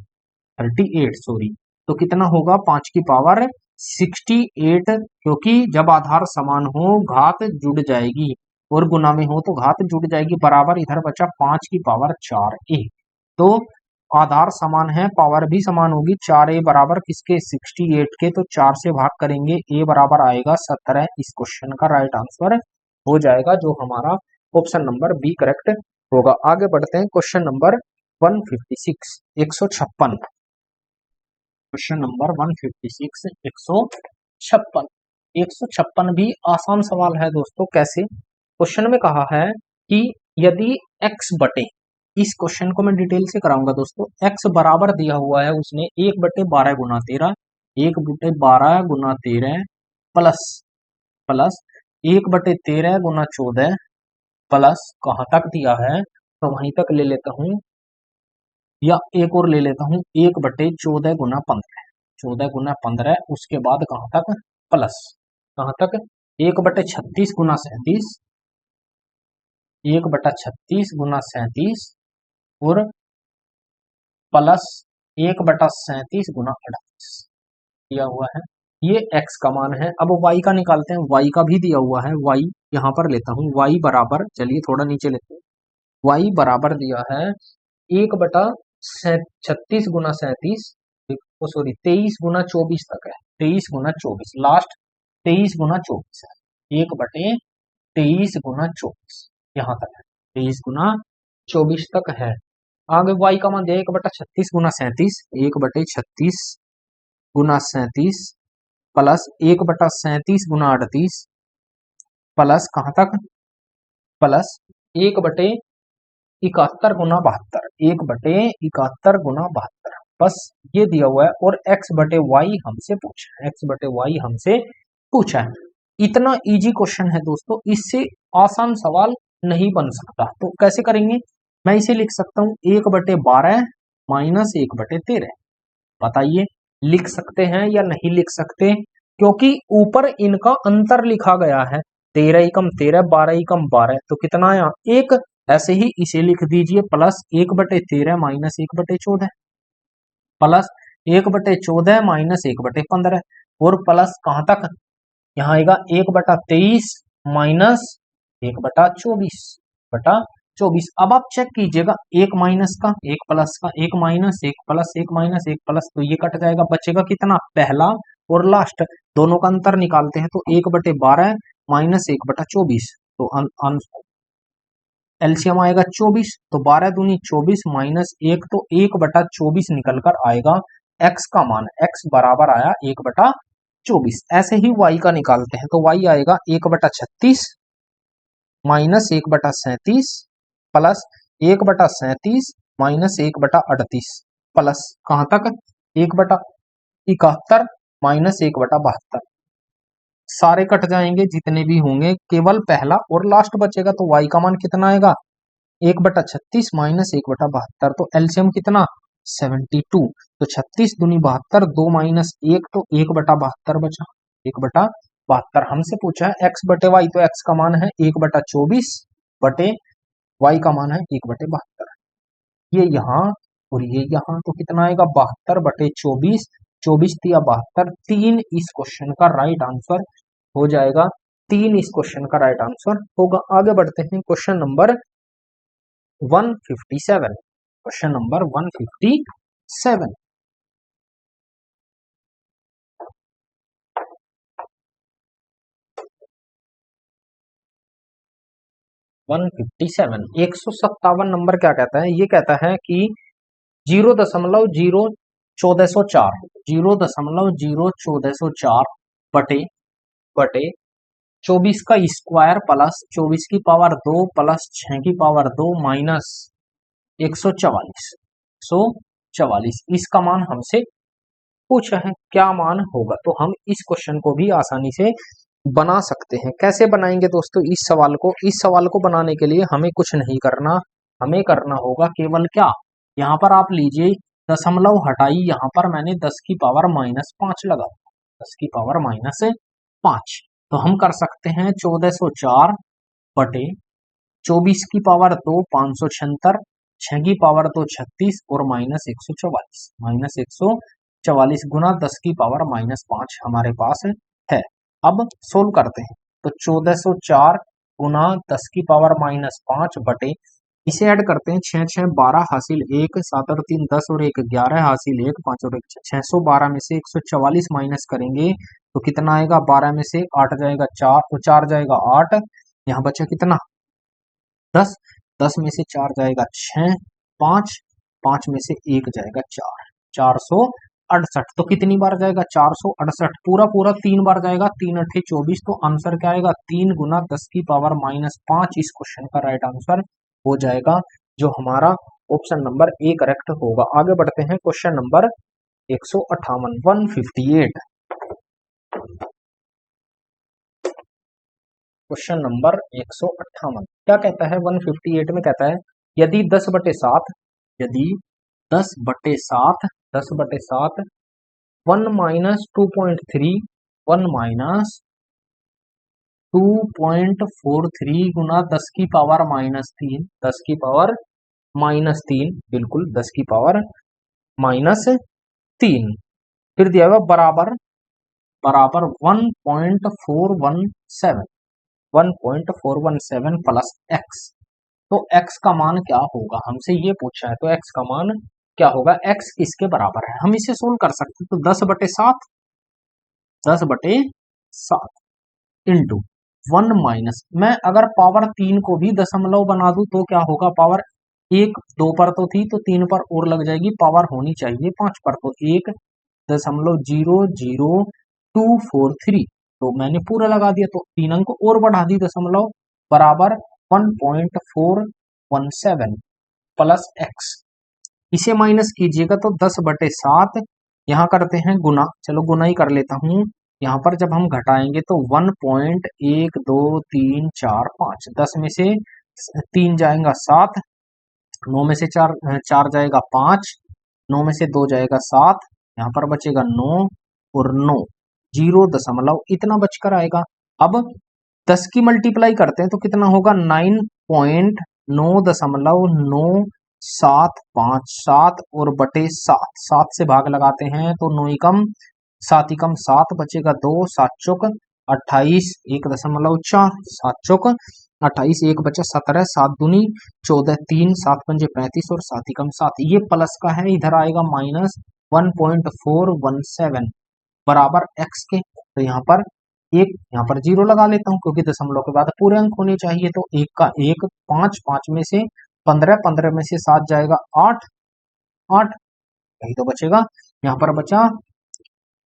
38 सॉरी, तो कितना होगा? 5 की पावर 68, क्योंकि जब आधार समान हो घात जुड़ जाएगी, और गुना में हो तो घात जुड़ जाएगी। बराबर इधर बचा 5 की पावर 4a, तो आधार समान है, पावर भी समान होगी। 4a बराबर किसके? 68 के, तो 4 से भाग करेंगे, a बराबर आएगा 17। इस क्वेश्चन का राइट आंसर हो जाएगा, जो हमारा ऑप्शन नंबर बी करेक्ट होगा। आगे बढ़ते हैं, क्वेश्चन नंबर 156, 156, क्वेश्चन नंबर 156, 156, 156 भी आसान सवाल है दोस्तों। कैसे? क्वेश्चन में कहा है कि यदि x बटे, इस क्वेश्चन को मैं डिटेल से कराऊंगा दोस्तों, x बराबर दिया हुआ है उसने 1/12 गुना 13, 1/12 गुना 13 प्लस प्लस 1/13 गुना 14 प्लस, कहां तक दिया है तो वहीं तक ले लेता हूं, या एक और ले लेता हूं, 1/14 गुना 15, 14 गुना 15, उसके बाद कहां तक? प्लस, कहां तक? 1/36 गुना 37, 1/36 गुना 37 और प्लस 1/37 गुना 38 दिया हुआ है। ये x का मान है। अब y का निकालते हैं। y का भी दिया हुआ है। y यहाँ पर लेता हूँ। y बराबर, चलिए थोड़ा नीचे लेते हैं। y बराबर दिया है 1/36 गुना 37, सॉरी 23 गुना 24 तक है। 23 गुना 24 लास्ट 23 गुना 24 है। 1/23 गुना 24 यहाँ तक है। 23 गुना 24 तक है। आगे y का मान दिया 1/36 गुना 37, 1/36 गुना 37 प्लस 1/37 गुना 38 प्लस कहाँ तक, प्लस 1/71 गुना 72, 1/71 गुना 72, बस ये दिया हुआ है। और x/y हमसे पूछा है, x/y हमसे पूछा है। इतना इजी क्वेश्चन है दोस्तों, इससे आसान सवाल नहीं बन सकता। तो कैसे करेंगे, मैं इसे लिख सकता हूं 1/12 माइनस 1/13। बताइए लिख सकते हैं या नहीं लिख सकते, क्योंकि ऊपर इनका अंतर लिखा गया है। 13 एकम 13, 12 एकम 12, तो कितना आया 1। ऐसे ही इसे लिख दीजिए प्लस 1/13 माइनस 1/14 प्लस 1/14 माइनस 1/15 और प्लस कहां तक, यहाँ आएगा 1/23 माइनस 1/24। अब आप चेक कीजिएगा, एक माइनस का, एक प्लस का, एक माइनस, एक प्लस, एक माइनस, एक प्लस, तो ये कट जाएगा। बचेगा कितना, पहला और लास्ट, दोनों का अंतर निकालते हैं। तो 1/12 माइनस 1/24, तो एलसीएम आएगा 24। तो 12 दूनी 24 माइनस 1, तो 1/24 निकल कर आएगा x का मान। x बराबर आया 1/24। ऐसे ही y का निकालते हैं। तो y आएगा 1/36 माइनस 1/37 प्लस 1/37 माइनस 1/38 प्लस कहां तक 1/71 माइनस 1/72। सारे कट जाएंगे जितने भी होंगे, केवल पहला और लास्ट बचेगा। तो y का मान कितना आएगा 1/36 माइनस 1/72, तो एलसीएम कितना 72। तो 36 दूनी 72, 2 माइनस 1, तो 1/72 बचा। 1/72 हमसे पूछा है x/y, तो x का मान है 1/24 बटे y का मान है 1/72। ये यहाँ और ये यहाँ, तो कितना आएगा 72/24, 24 दिया 72, 3 इस क्वेश्चन का राइट आंसर हो जाएगा। 3 इस क्वेश्चन का राइट आंसर होगा। आगे बढ़ते हैं question number 157। Question number 157। 157 157 number क्या कहता है, ये कहता है कि 0.01404 0.01404 बटे बटे 24 का स्क्वायर प्लस 24 की पावर 2 प्लस 6 की पावर 2 माइनस 144 इसका मान हमसे पूछा है, क्या मान होगा। तो हम इस क्वेश्चन को भी आसानी से बना सकते हैं। कैसे बनाएंगे दोस्तों इस सवाल को, इस सवाल को बनाने के लिए हमें कुछ नहीं करना, हमें करना होगा केवल क्या, यहाँ पर आप लीजिए दशमलव हटाई, यहाँ पर मैंने 10 की पावर -5 लगा, 10 की पावर -5। तो हम कर सकते हैं 1404 बटे 24 की पावर 2 576, 6 की पावर 2 36 और -144 गुना 10 की पावर -5 हमारे पास है। अब सोल्व करते हैं। तो 1404 गुना 10 की पावर -5 बटे, इसे ऐड करते हैं, 6 6 12 हासिल 1, 7 और 3 10 और 1 11 हासिल 1, 5 और 1 612 में से 144 माइनस करेंगे तो कितना आएगा, 12 में से 8 जाएगा 4, तो 4 जाएगा 8, यहाँ बचा कितना 10, 10 में से 4 जाएगा 6, 5, 5 में से 1 जाएगा 4, 468। तो कितनी बार जाएगा 468, पूरा पूरा 3 बार जाएगा, 3 अट्ठे 24। तो आंसर क्या आएगा 3 गुना 10 की पावर -5 इस क्वेश्चन का राइट आंसर हो जाएगा, जो हमारा ऑप्शन नंबर ए करेक्ट होगा। आगे बढ़ते हैं क्वेश्चन नंबर 158 158। क्वेश्चन नंबर 158 क्या कहता है, 158 में कहता है यदि 10/7, यदि 10/7 10/7 1 - 2.3 1 - 2.43 गुना 10 की पावर -3, 10 की पावर -3, बिल्कुल 10 की पावर -3। फिर दिया हुआ बराबर बराबर 1.417 प्लस एक्स। तो x का मान क्या होगा, हमसे ये पूछा है, तो x का मान क्या होगा, x किसके बराबर है, हम इसे सोल्व कर सकते हैं। तो 10/7, 10/7 इंटू 1 माइनस, मैं अगर पावर 3 को भी दशमलव बना दूं तो क्या होगा, पावर 1 2 पर तो थी तो 3 पर और लग जाएगी, पावर होनी चाहिए 5 पर, तो 1.00243, तो मैंने पूरा लगा दिया, तो 3 अंक और बढ़ा दी दशमलव, बराबर 1.417 प्लस एक्स। इसे माइनस कीजिएगा तो 10/7, यहाँ करते हैं गुना, चलो गुना ही कर लेता हूं। यहाँ पर जब हम घटाएंगे तो 1.1234 5, 10 में से 3 जाएगा 7, 9 में से 4 जाएगा 5, 9 में से 2 जाएगा 7, यहाँ पर बचेगा 9 और 9, 0 इतना बचकर आएगा। अब 10 की मल्टीप्लाई करते हैं तो कितना होगा, 9.9 और बटे 7, 7 से भाग लगाते हैं तो 9 कम 7 कम 7 बचेगा 2, 7 चौक 28, 1.4, 7 चौक 28, 1 बचा 17, 7 दूनी 14, 3 7 पंजे 35 और 7 कम 7, ये प्लस का है, इधर आएगा -1.417 बराबर एक्स के। तो यहाँ पर एक, यहाँ पर 0 लगा लेता हूँ क्योंकि दशमलव के बाद पूरे अंक होने चाहिए, तो 1 का 1, 5, 5 में से 15, 15 में से 7 जाएगा 8, 8 यही तो बचेगा। यहाँ पर बचा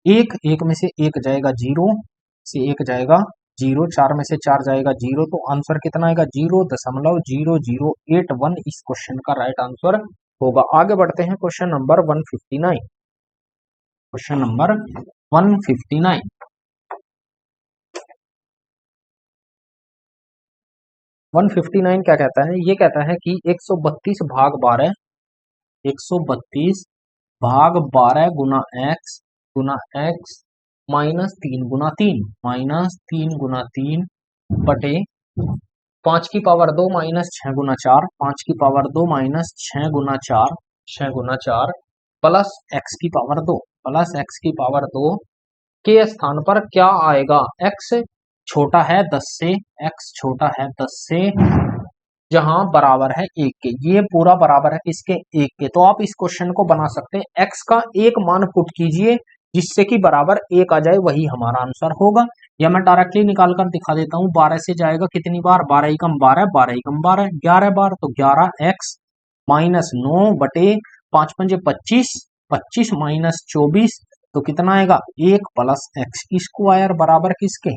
1, 1 में से 1 जाएगा 0, से 1 जाएगा 0, 4 में से 4 जाएगा 0, तो आंसर कितना आएगा, 0.0081 इस क्वेश्चन का राइट आंसर होगा। आगे बढ़ते हैं क्वेश्चन नंबर 159। क्वेश्चन नंबर 159, 159 क्या कहता है, ये कहता है कि 132 भाग 12, 132 भाग 12 गुना एक्स -3 गुना 3, -3 गुना 3 बटे 5 की पावर 2 -6 गुना 4, 5 की पावर 2 -6 गुना 4, 6 गुना 4 प्लस एक्स की पावर 2, प्लस एक्स की पावर 2 के स्थान पर क्या आएगा, x छोटा है 10 से, x छोटा है 10 से, जहां बराबर है 1 के, ये पूरा बराबर है किसके, 1 के। तो आप इस क्वेश्चन को बना सकते हैं, x का एक मान पुट कीजिए जिससे कि बराबर 1 आ जाए, वही हमारा आंसर होगा। या मैं डायरेक्टली निकाल कर दिखा देता हूं, 12 से जाएगा कितनी बार, 12 कम 12, 12 कम 12, 11 बार, तो 11x -9 बटे 5 पंजे 25, 25 -24, तो कितना आएगा, 1 प्लस एक्स स्क्वायर बराबर किसके,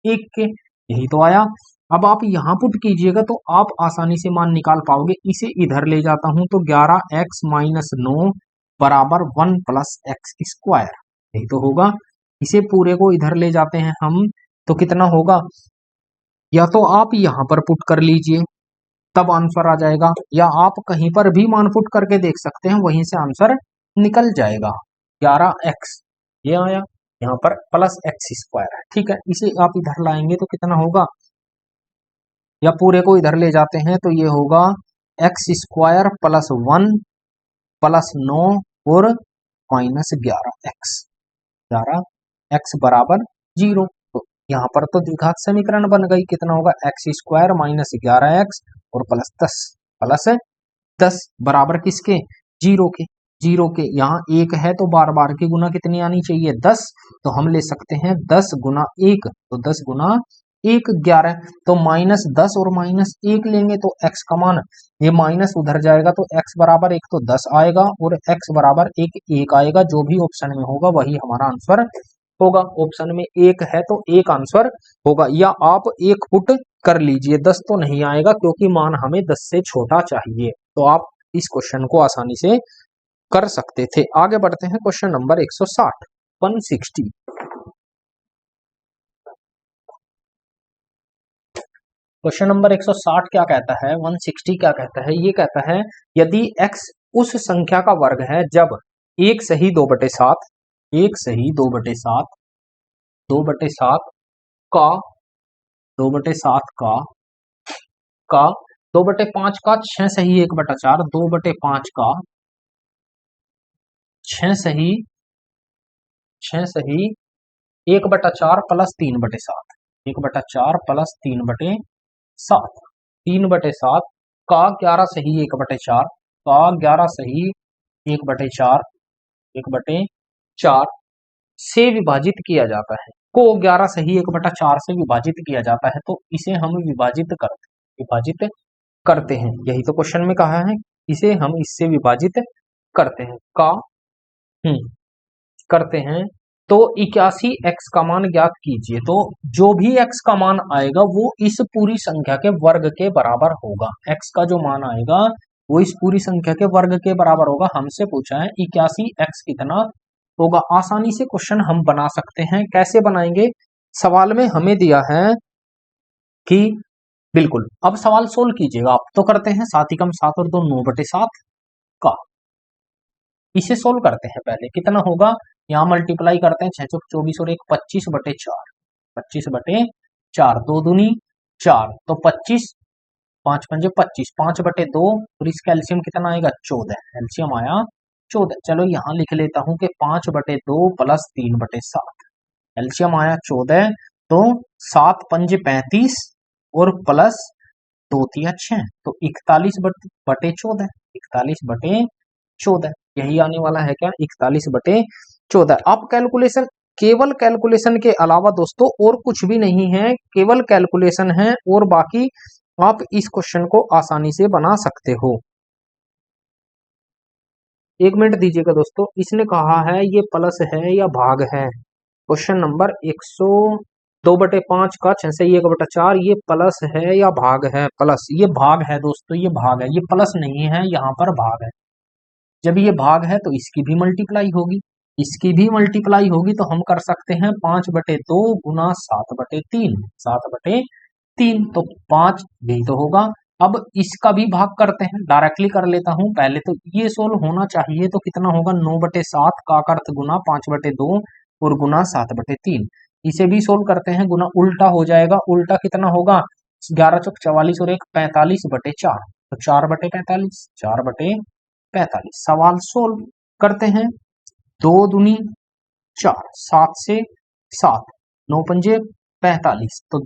1 के, यही तो आया। अब आप यहां पुट कीजिएगा तो आप आसानी से मान निकाल पाओगे। इसे इधर ले जाता हूं तो 11x -9 बराबर 1 प्लस एक्स स्क्वायर, यही तो होगा। इसे पूरे को इधर ले जाते हैं हम तो कितना होगा, या तो आप यहां पर पुट कर लीजिए तब आंसर आ जाएगा, या आप कहीं पर भी मान पुट करके देख सकते हैं, वहीं से आंसर निकल जाएगा। 11x ये आया, यहाँ पर प्लस एक्स स्क्वायर है, ठीक है। इसे आप इधर लाएंगे तो कितना होगा, या पूरे को इधर ले जाते हैं तो ये होगा एक्स स्क्वायर प्लस 1 प्लस 9 और -11x, 11x बराबर 0। तो यहाँ पर तो द्विघात समीकरण बन गई, कितना होगा, एक्स स्क्वायर -11x और प्लस 10 बराबर किसके, 0 के, 0 के। यहाँ 1 है तो बार बार की गुना कितनी आनी चाहिए, 10, तो हम ले सकते हैं 10 गुना 1, तो 10 गुना 1 11, तो -10 और -1 लेंगे तो x का मान, ये माइनस उधर जाएगा तो x बराबर 1 तो 10 आएगा और x बराबर 1 आएगा, जो भी ऑप्शन में होगा वही हमारा आंसर होगा। ऑप्शन में 1 है तो 1 आंसर होगा, या आप 1 पुट कर लीजिए, 10 तो नहीं आएगा क्योंकि मान हमें 10 से छोटा चाहिए। तो आप इस क्वेश्चन को आसानी से कर सकते थे। आगे बढ़ते हैं क्वेश्चन नंबर 160, 160। क्वेश्चन नंबर 160 क्या कहता है, 160 क्या कहता है, ये कहता है यदि x उस संख्या का वर्ग है जब 1 सही 2/7, 1 सही 2/7, 2/7 का 2/7 का 2/5 का 6 सही 1/4, 2/5 का 6 सही 1/4 प्लस 3/7, 1/4 प्लस 3/7, 3/7 का 11 सही 1/4 का 11 सही 1/4, 1/4 से विभाजित किया जाता है, को 11 सही 1/4 से विभाजित किया जाता है, तो इसे हम विभाजित करते हैं। यही तो क्वेश्चन में कहा है, इसे हम इससे विभाजित करते हैं करते हैं। तो 81x का मान ज्ञात कीजिए। तो जो भी x का मान आएगा वो इस पूरी संख्या के वर्ग के बराबर होगा। x का जो मान आएगा वो इस पूरी संख्या के वर्ग के बराबर होगा। हमसे पूछा है 81x कितना होगा। आसानी से क्वेश्चन हम बना सकते हैं। कैसे बनाएंगे? सवाल में हमें दिया है कि बिल्कुल, अब सवाल सोल्व कीजिएगा आप। तो करते हैं 7 × 7 और 2 9/7 का, इसे सोल्व करते हैं। पहले कितना होगा, यहाँ मल्टीप्लाई करते हैं 6 × 24 और 1 25/4, 25/4, 2 दूनी 4 तो 25, 5 × 5 25, 5/2 और इसका एलसीएम कितना आएगा 14, एलसीएम आया 14। चलो यहाँ लिख लेता हूं कि 5/2 प्लस 3/7, एलसीएम आया 14, तो 7 × 5 35 और प्लस 2 × 3 6, तो 41/14, 41/14 यही आने वाला है क्या, 41/14। अब कैलकुलेशन, केवल कैलकुलेशन के अलावा दोस्तों और कुछ भी नहीं है, केवल कैलकुलेशन है और बाकी आप इस क्वेश्चन को आसानी से बना सकते हो। 1 मिनट दीजिएगा दोस्तों। इसने कहा है ये प्लस है या भाग है। क्वेश्चन नंबर 102/5 का 6 से 1/4, ये प्लस है या भाग है? प्लस, ये भाग है दोस्तों, ये भाग है, ये प्लस नहीं है, यहाँ पर भाग है। जब ये भाग है तो इसकी भी मल्टीप्लाई होगी, इसकी भी मल्टीप्लाई होगी, तो हम कर सकते हैं 5/2 गुना 7/3, 7/3 तो 5 भी तो होगा। अब इसका भी भाग करते हैं, डायरेक्टली कर लेता हूं। पहले तो ये सोल्व होना चाहिए, तो कितना होगा 9/7 का अर्थ गुना 5/2 और गुना 7/3। इसे भी सोल्व करते हैं, गुना उल्टा हो जाएगा, उल्टा कितना होगा 11 × 4 = 44 और 1 45/4, तो 4/45, 4/45। सवाल सोल्व करते हैं। 2 दूनी 4, 7 से 7, 9 × 5 45, तो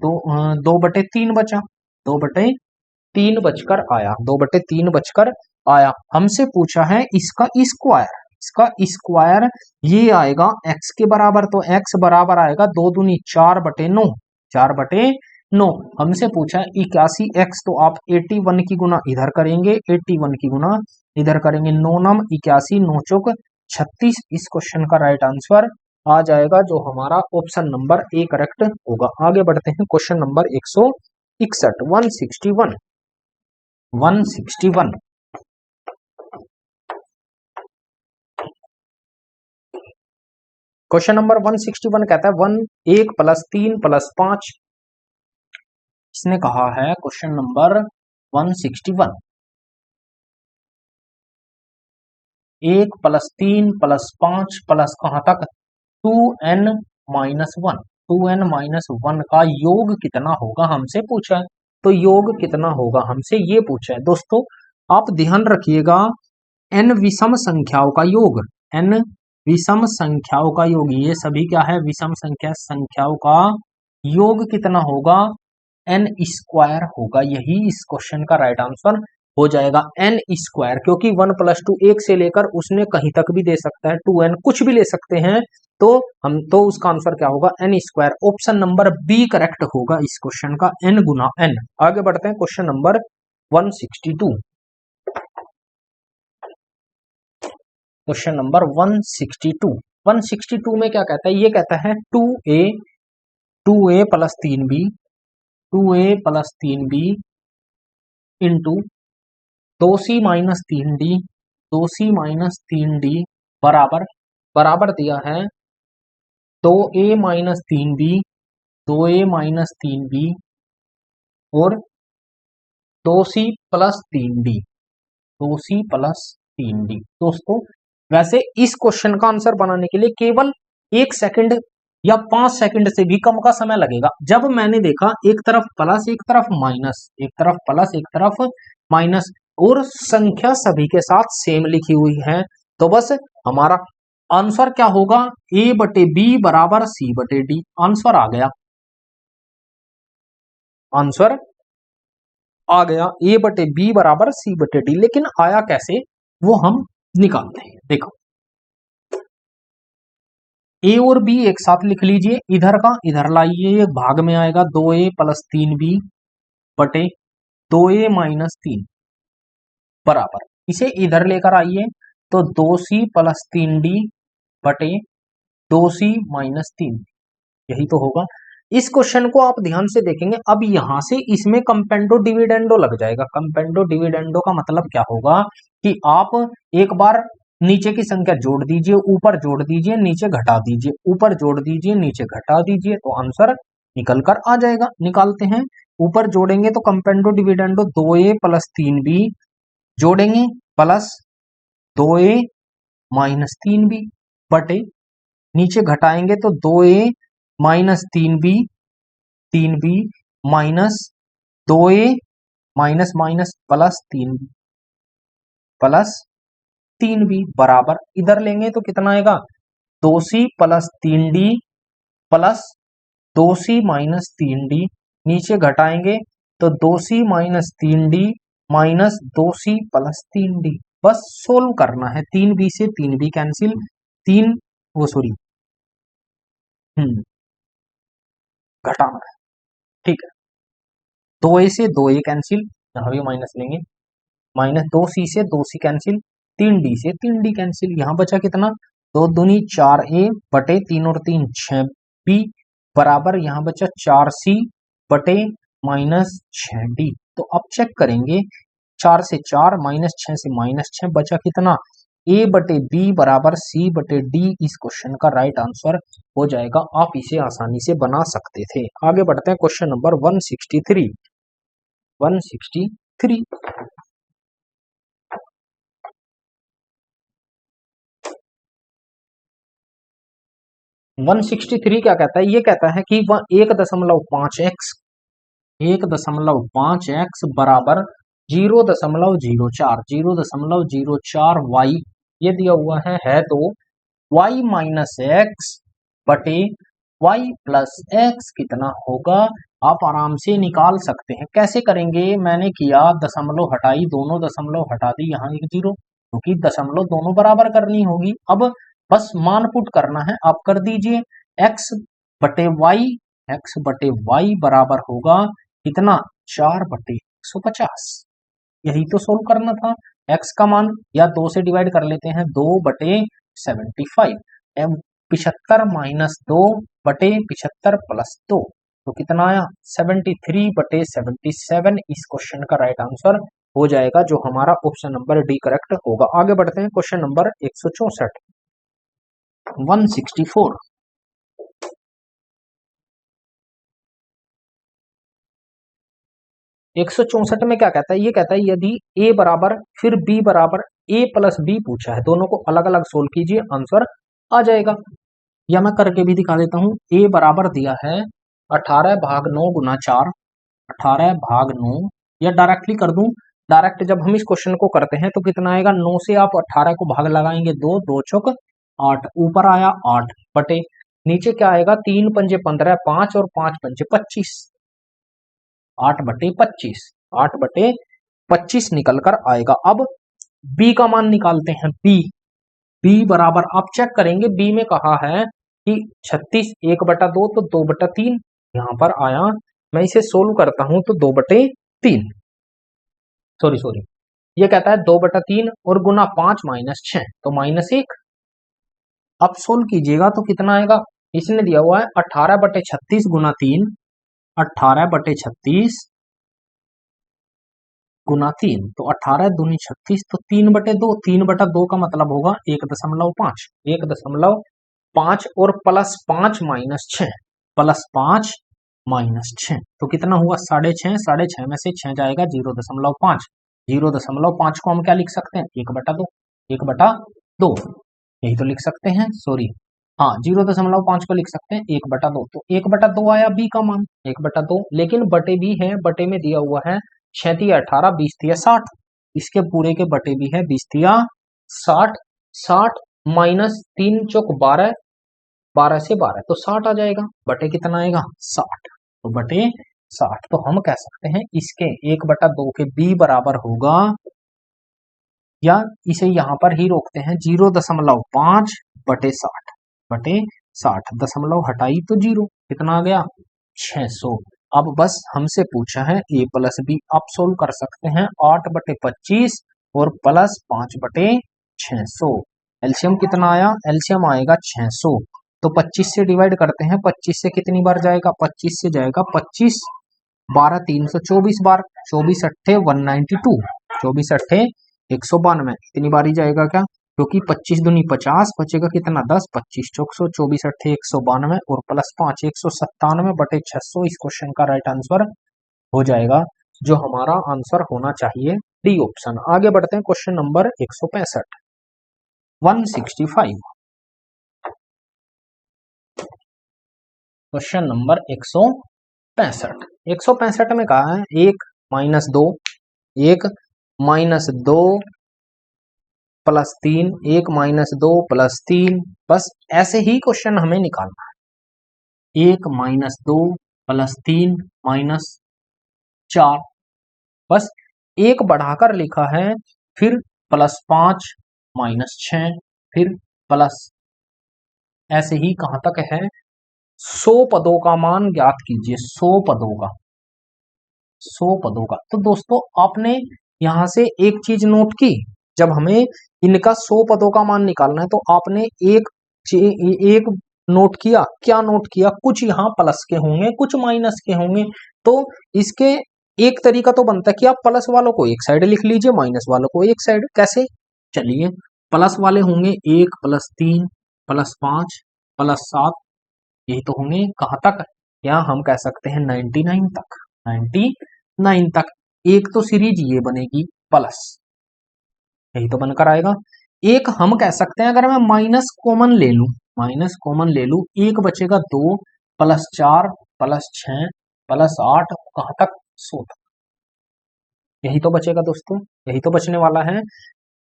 2/3 बचा, 2/3 बचकर आया, 2/3 बचकर आया। हमसे पूछा है इसका स्क्वायर, इसका स्क्वायर ये आएगा x के बराबर, तो x बराबर आएगा 2 दूनी 4/9, 4/9। हमसे पूछा है 81x, तो आप 81 की गुना इधर करेंगे, 81 की गुना इधर करेंगे, 9 9 81, 9 चौक 36। इस क्वेश्चन का राइट आंसर आ जाएगा, जो हमारा ऑप्शन नंबर ए करेक्ट होगा। आगे बढ़ते हैं, क्वेश्चन नंबर 161, 161, 161। क्वेश्चन नंबर 161 कहता है 1 + 3 + 5। इसने कहा है क्वेश्चन नंबर 161, 1 + 3 + 5 प्लस कहां तक 2n - 1, 2n - 1 का योग कितना होगा हमसे पूछा है। तो योग कितना होगा हमसे ये पूछा है। दोस्तों आप ध्यान रखिएगा, n विषम संख्याओं का योग, n विषम संख्याओं का योग, ये सभी क्या है विषम संख्याओं का योग कितना होगा n² होगा। यही इस क्वेश्चन का राइट आंसर हो जाएगा, n², क्योंकि 1 + 2 1 से लेकर उसने कहीं तक भी दे सकता है, 2n कुछ भी ले सकते हैं, तो उसका आंसर क्या होगा n²। Option number B correct होगा इस क्वेश्चन का, n गुना n। आगे बढ़ते हैं, क्वेश्चन नंबर 162, क्वेश्चन नंबर 162, 162 में क्या कहता है, ये कहता है 2a + 3b, 2a + 3b into 2c - 3d, 2c - 3d बराबर दिया है 2a - 3b, 2a - 3b और 2c + 3d, 2c + 3d। दोस्तों वैसे इस क्वेश्चन का आंसर बनाने के लिए केवल 1 सेकंड या 5 सेकंड से भी कम का समय लगेगा। जब मैंने देखा एक तरफ प्लस एक तरफ माइनस, एक तरफ प्लस एक तरफ माइनस और संख्या सभी के साथ सेम लिखी हुई है, तो बस हमारा आंसर क्या होगा, ए बटे बी बराबर सी बटे डी। आंसर आ गया, आंसर आ गया ए बटे बी बराबर सी बटे डी। लेकिन आया कैसे वो हम निकालते हैं। देखो ए और बी एक साथ लिख लीजिए, इधर का इधर लाइए, भाग में आएगा 2a प्लस 3b बटे 2a माइनस 3 बराबर, इसे इधर लेकर आइए तो 2c प्लस 3d बटे 2c माइनस 3, यही तो होगा। इस क्वेश्चन को आप ध्यान से देखेंगे, अब यहां से इसमें कंपेंडो डिविडेंडो लग जाएगा। कंपेंडो डिविडेंडो का मतलब क्या होगा कि आप एक बार नीचे की संख्या जोड़ दीजिए, ऊपर जोड़ दीजिए, नीचे घटा दीजिए, ऊपर जोड़ दीजिए, नीचे घटा दीजिए, तो आंसर निकल कर आ जाएगा। निकालते हैं, ऊपर जोड़ेंगे तो कंपेंडो डिविडेंडो 2a प्लस 3b जोड़ेंगे प्लस 2a माइनस 3b बटे, नीचे घटाएंगे तो 2a minus 3b minus 2a minus minus plus 3b बराबर, इधर लेंगे तो कितना आएगा 2c plus 3d plus 2c minus 3d, नीचे घटाएंगे तो 2c minus 3d minus 2c plus 3d। बस सोल्व करना है, 3b से 3b कैंसिल, तीन वो सॉरी घटाना है, ठीक है। 2a से 2a कैंसिल, यहाँ भी माइनस लेंगे, माइनस 2c से 2c कैंसिल, 3d से 3d कैंसिल, यहाँ बचा कितना 2 दूनी 4a बटे 3 और 3 6b बराबर, यहाँ बचा 4c बटे माइनस 6d। तो अब चेक करेंगे, 4 से 4 माइनस 6 से माइनस 6 बचा कितना, ए बटे बी बराबर सी बटे डी। इस क्वेश्चन का राइट आंसर हो जाएगा। आप इसे आसानी से बना सकते थे। आगे बढ़ते हैं, क्वेश्चन नंबर 163। 163 163 क्या कहता है, ये कहता है कि वह 1.5x 1.5x बराबर 0.04 वाई ये दिया हुआ है तो y माइनस एक्स बटे y प्लस एक्स कितना होगा, आप आराम से निकाल सकते हैं। कैसे करेंगे, मैंने किया दशमलव हटाई, दोनों दशमलव हटा दी, यहाँ एक जीरो, क्योंकि दशमलव दोनों बराबर करनी होगी। अब बस मान पुट करना है, आप कर दीजिए x बटे वाई, x बटे वाई बराबर होगा कितना 4/150, यही तो सोल्व करना था। x का मान या 2 से डिवाइड कर लेते हैं, 2/75, 75 माइनस 2/75 प्लस 2, तो कितना आया 73/77। इस क्वेश्चन का राइट आंसर हो जाएगा, जो हमारा ऑप्शन नंबर डी करेक्ट होगा। आगे बढ़ते हैं, क्वेश्चन नंबर 164 164 164 में क्या कहता है, ये कहता है यदि a बराबर फिर b बराबर a प्लस b पूछा है, दोनों को अलग अलग सोल्व कीजिए, आंसर आ जाएगा। या मैं करके भी दिखा देता हूं, a बराबर दिया है 18/9 गुना 4, 18/9, या डायरेक्टली कर दूं, डायरेक्ट जब हम इस क्वेश्चन को करते हैं तो कितना आएगा, 9 से आप 18 को भाग लगाएंगे, 2 2 चौक 8, ऊपर आया 8 बटे, नीचे क्या आएगा 3 पंजे 15, 5 और 5 पंजे 25, 8/25, 8/25 निकल कर आएगा। अब b का मान निकालते हैं, b बराबर आप चेक करेंगे, b में कहा है कि 36 1/2 तो 2/3, यहां पर आया, मैं इसे सोल्व करता हूं तो 2/3, सॉरी ये कहता है 2/3 और गुना 5 माइनस 6 तो -1। अब सोल्व कीजिएगा तो कितना आएगा, इसने दिया हुआ है 18/36 गुना 3, 18/36 गुना 3, तो 18 दूनी 36, तो 3/2, 3/2 का मतलब होगा 1.5, 1.5 और प्लस 5 माइनस 6, प्लस 5 माइनस 6, तो कितना हुआ 6.5, 6.5 में से 6 जाएगा 0.5, 0.5 को हम क्या लिख सकते हैं 1/2, 1/2 यही तो लिख सकते हैं, सॉरी हाँ 0.5 को लिख सकते हैं 1/2, तो 1/2 आया बी का मान 1/2, लेकिन बटे भी है, बटे में दिया हुआ है 6 तिया 18, 20 तिया 60, इसके पूरे के बटे भी है 20 तिया 60, 60 माइनस 3 चौक 12, 12 से 12 तो 60 आ जाएगा, बटे कितना आएगा 60, तो बटे 60, तो हम कह सकते हैं इसके 1/2 के b बराबर होगा, या इसे यहां पर ही रोकते हैं 0.5 बटे 60, बटे 60 दशमलव हटाई तो 0, कितना आ गया 600। अब बस हमसे पूछा है a प्लस बी, आप सोल्व कर सकते हैं 8/25 और प्लस 5/600, एलसीएम कितना आया, एलसीएम आएगा 600, तो 25 से डिवाइड करते हैं, 25 से कितनी बार जाएगा, 25 से जाएगा 25, 12 324 बार, 24 अट्ठे 192, 24 अट्ठे 192, इतनी बार ही जाएगा क्या, क्योंकि 25 दूनी 50, बचेगा कितना 10, 25 चौक 100, 24 अट्ठे 192 और प्लस 5 197/600, इस क्वेश्चन का राइट आंसर हो जाएगा, जो हमारा आंसर होना चाहिए डी ऑप्शन। आगे बढ़ते हैं क्वेश्चन नंबर 165, 165, क्वेश्चन नंबर 165, 165 में कहा है 1 minus 2, 1 minus 2 plus 3, 1 minus 2 plus 3, बस ऐसे ही क्वेश्चन हमें निकालना है, 1 माइनस 2 प्लस 3 माइनस 4, बस एक बढ़ाकर लिखा है, फिर प्लस 5 माइनस 6, फिर प्लस, ऐसे ही कहां तक है, 100 पदों का मान ज्ञात कीजिए, 100 पदों का, 100 पदों का। तो दोस्तों आपने यहां से एक चीज नोट की, जब हमें इनका 100 पदों का मान निकालना है तो आपने एक नोट किया, क्या नोट किया, कुछ यहाँ प्लस के होंगे कुछ माइनस के होंगे, तो इसके एक तरीका तो बनता है कि आप प्लस वालों को एक साइड लिख लीजिए, माइनस वालों को एक साइड, कैसे, चलिए प्लस वाले होंगे 1 प्लस 3 प्लस 5 प्लस 7, यही तो होंगे कहां तक, या हम कह सकते हैं 99 तक, 99 तक, एक तो सीरीज ये बनेगी प्लस, यही तो बनकर आएगा, एक हम कह सकते हैं अगर मैं माइनस कॉमन ले लूं, माइनस कॉमन ले लूं, एक बचेगा 2 प्लस 4 प्लस 6 प्लस 8, कहां तक 100 तक, यही तो बचेगा दोस्तों, यही तो बचने वाला है।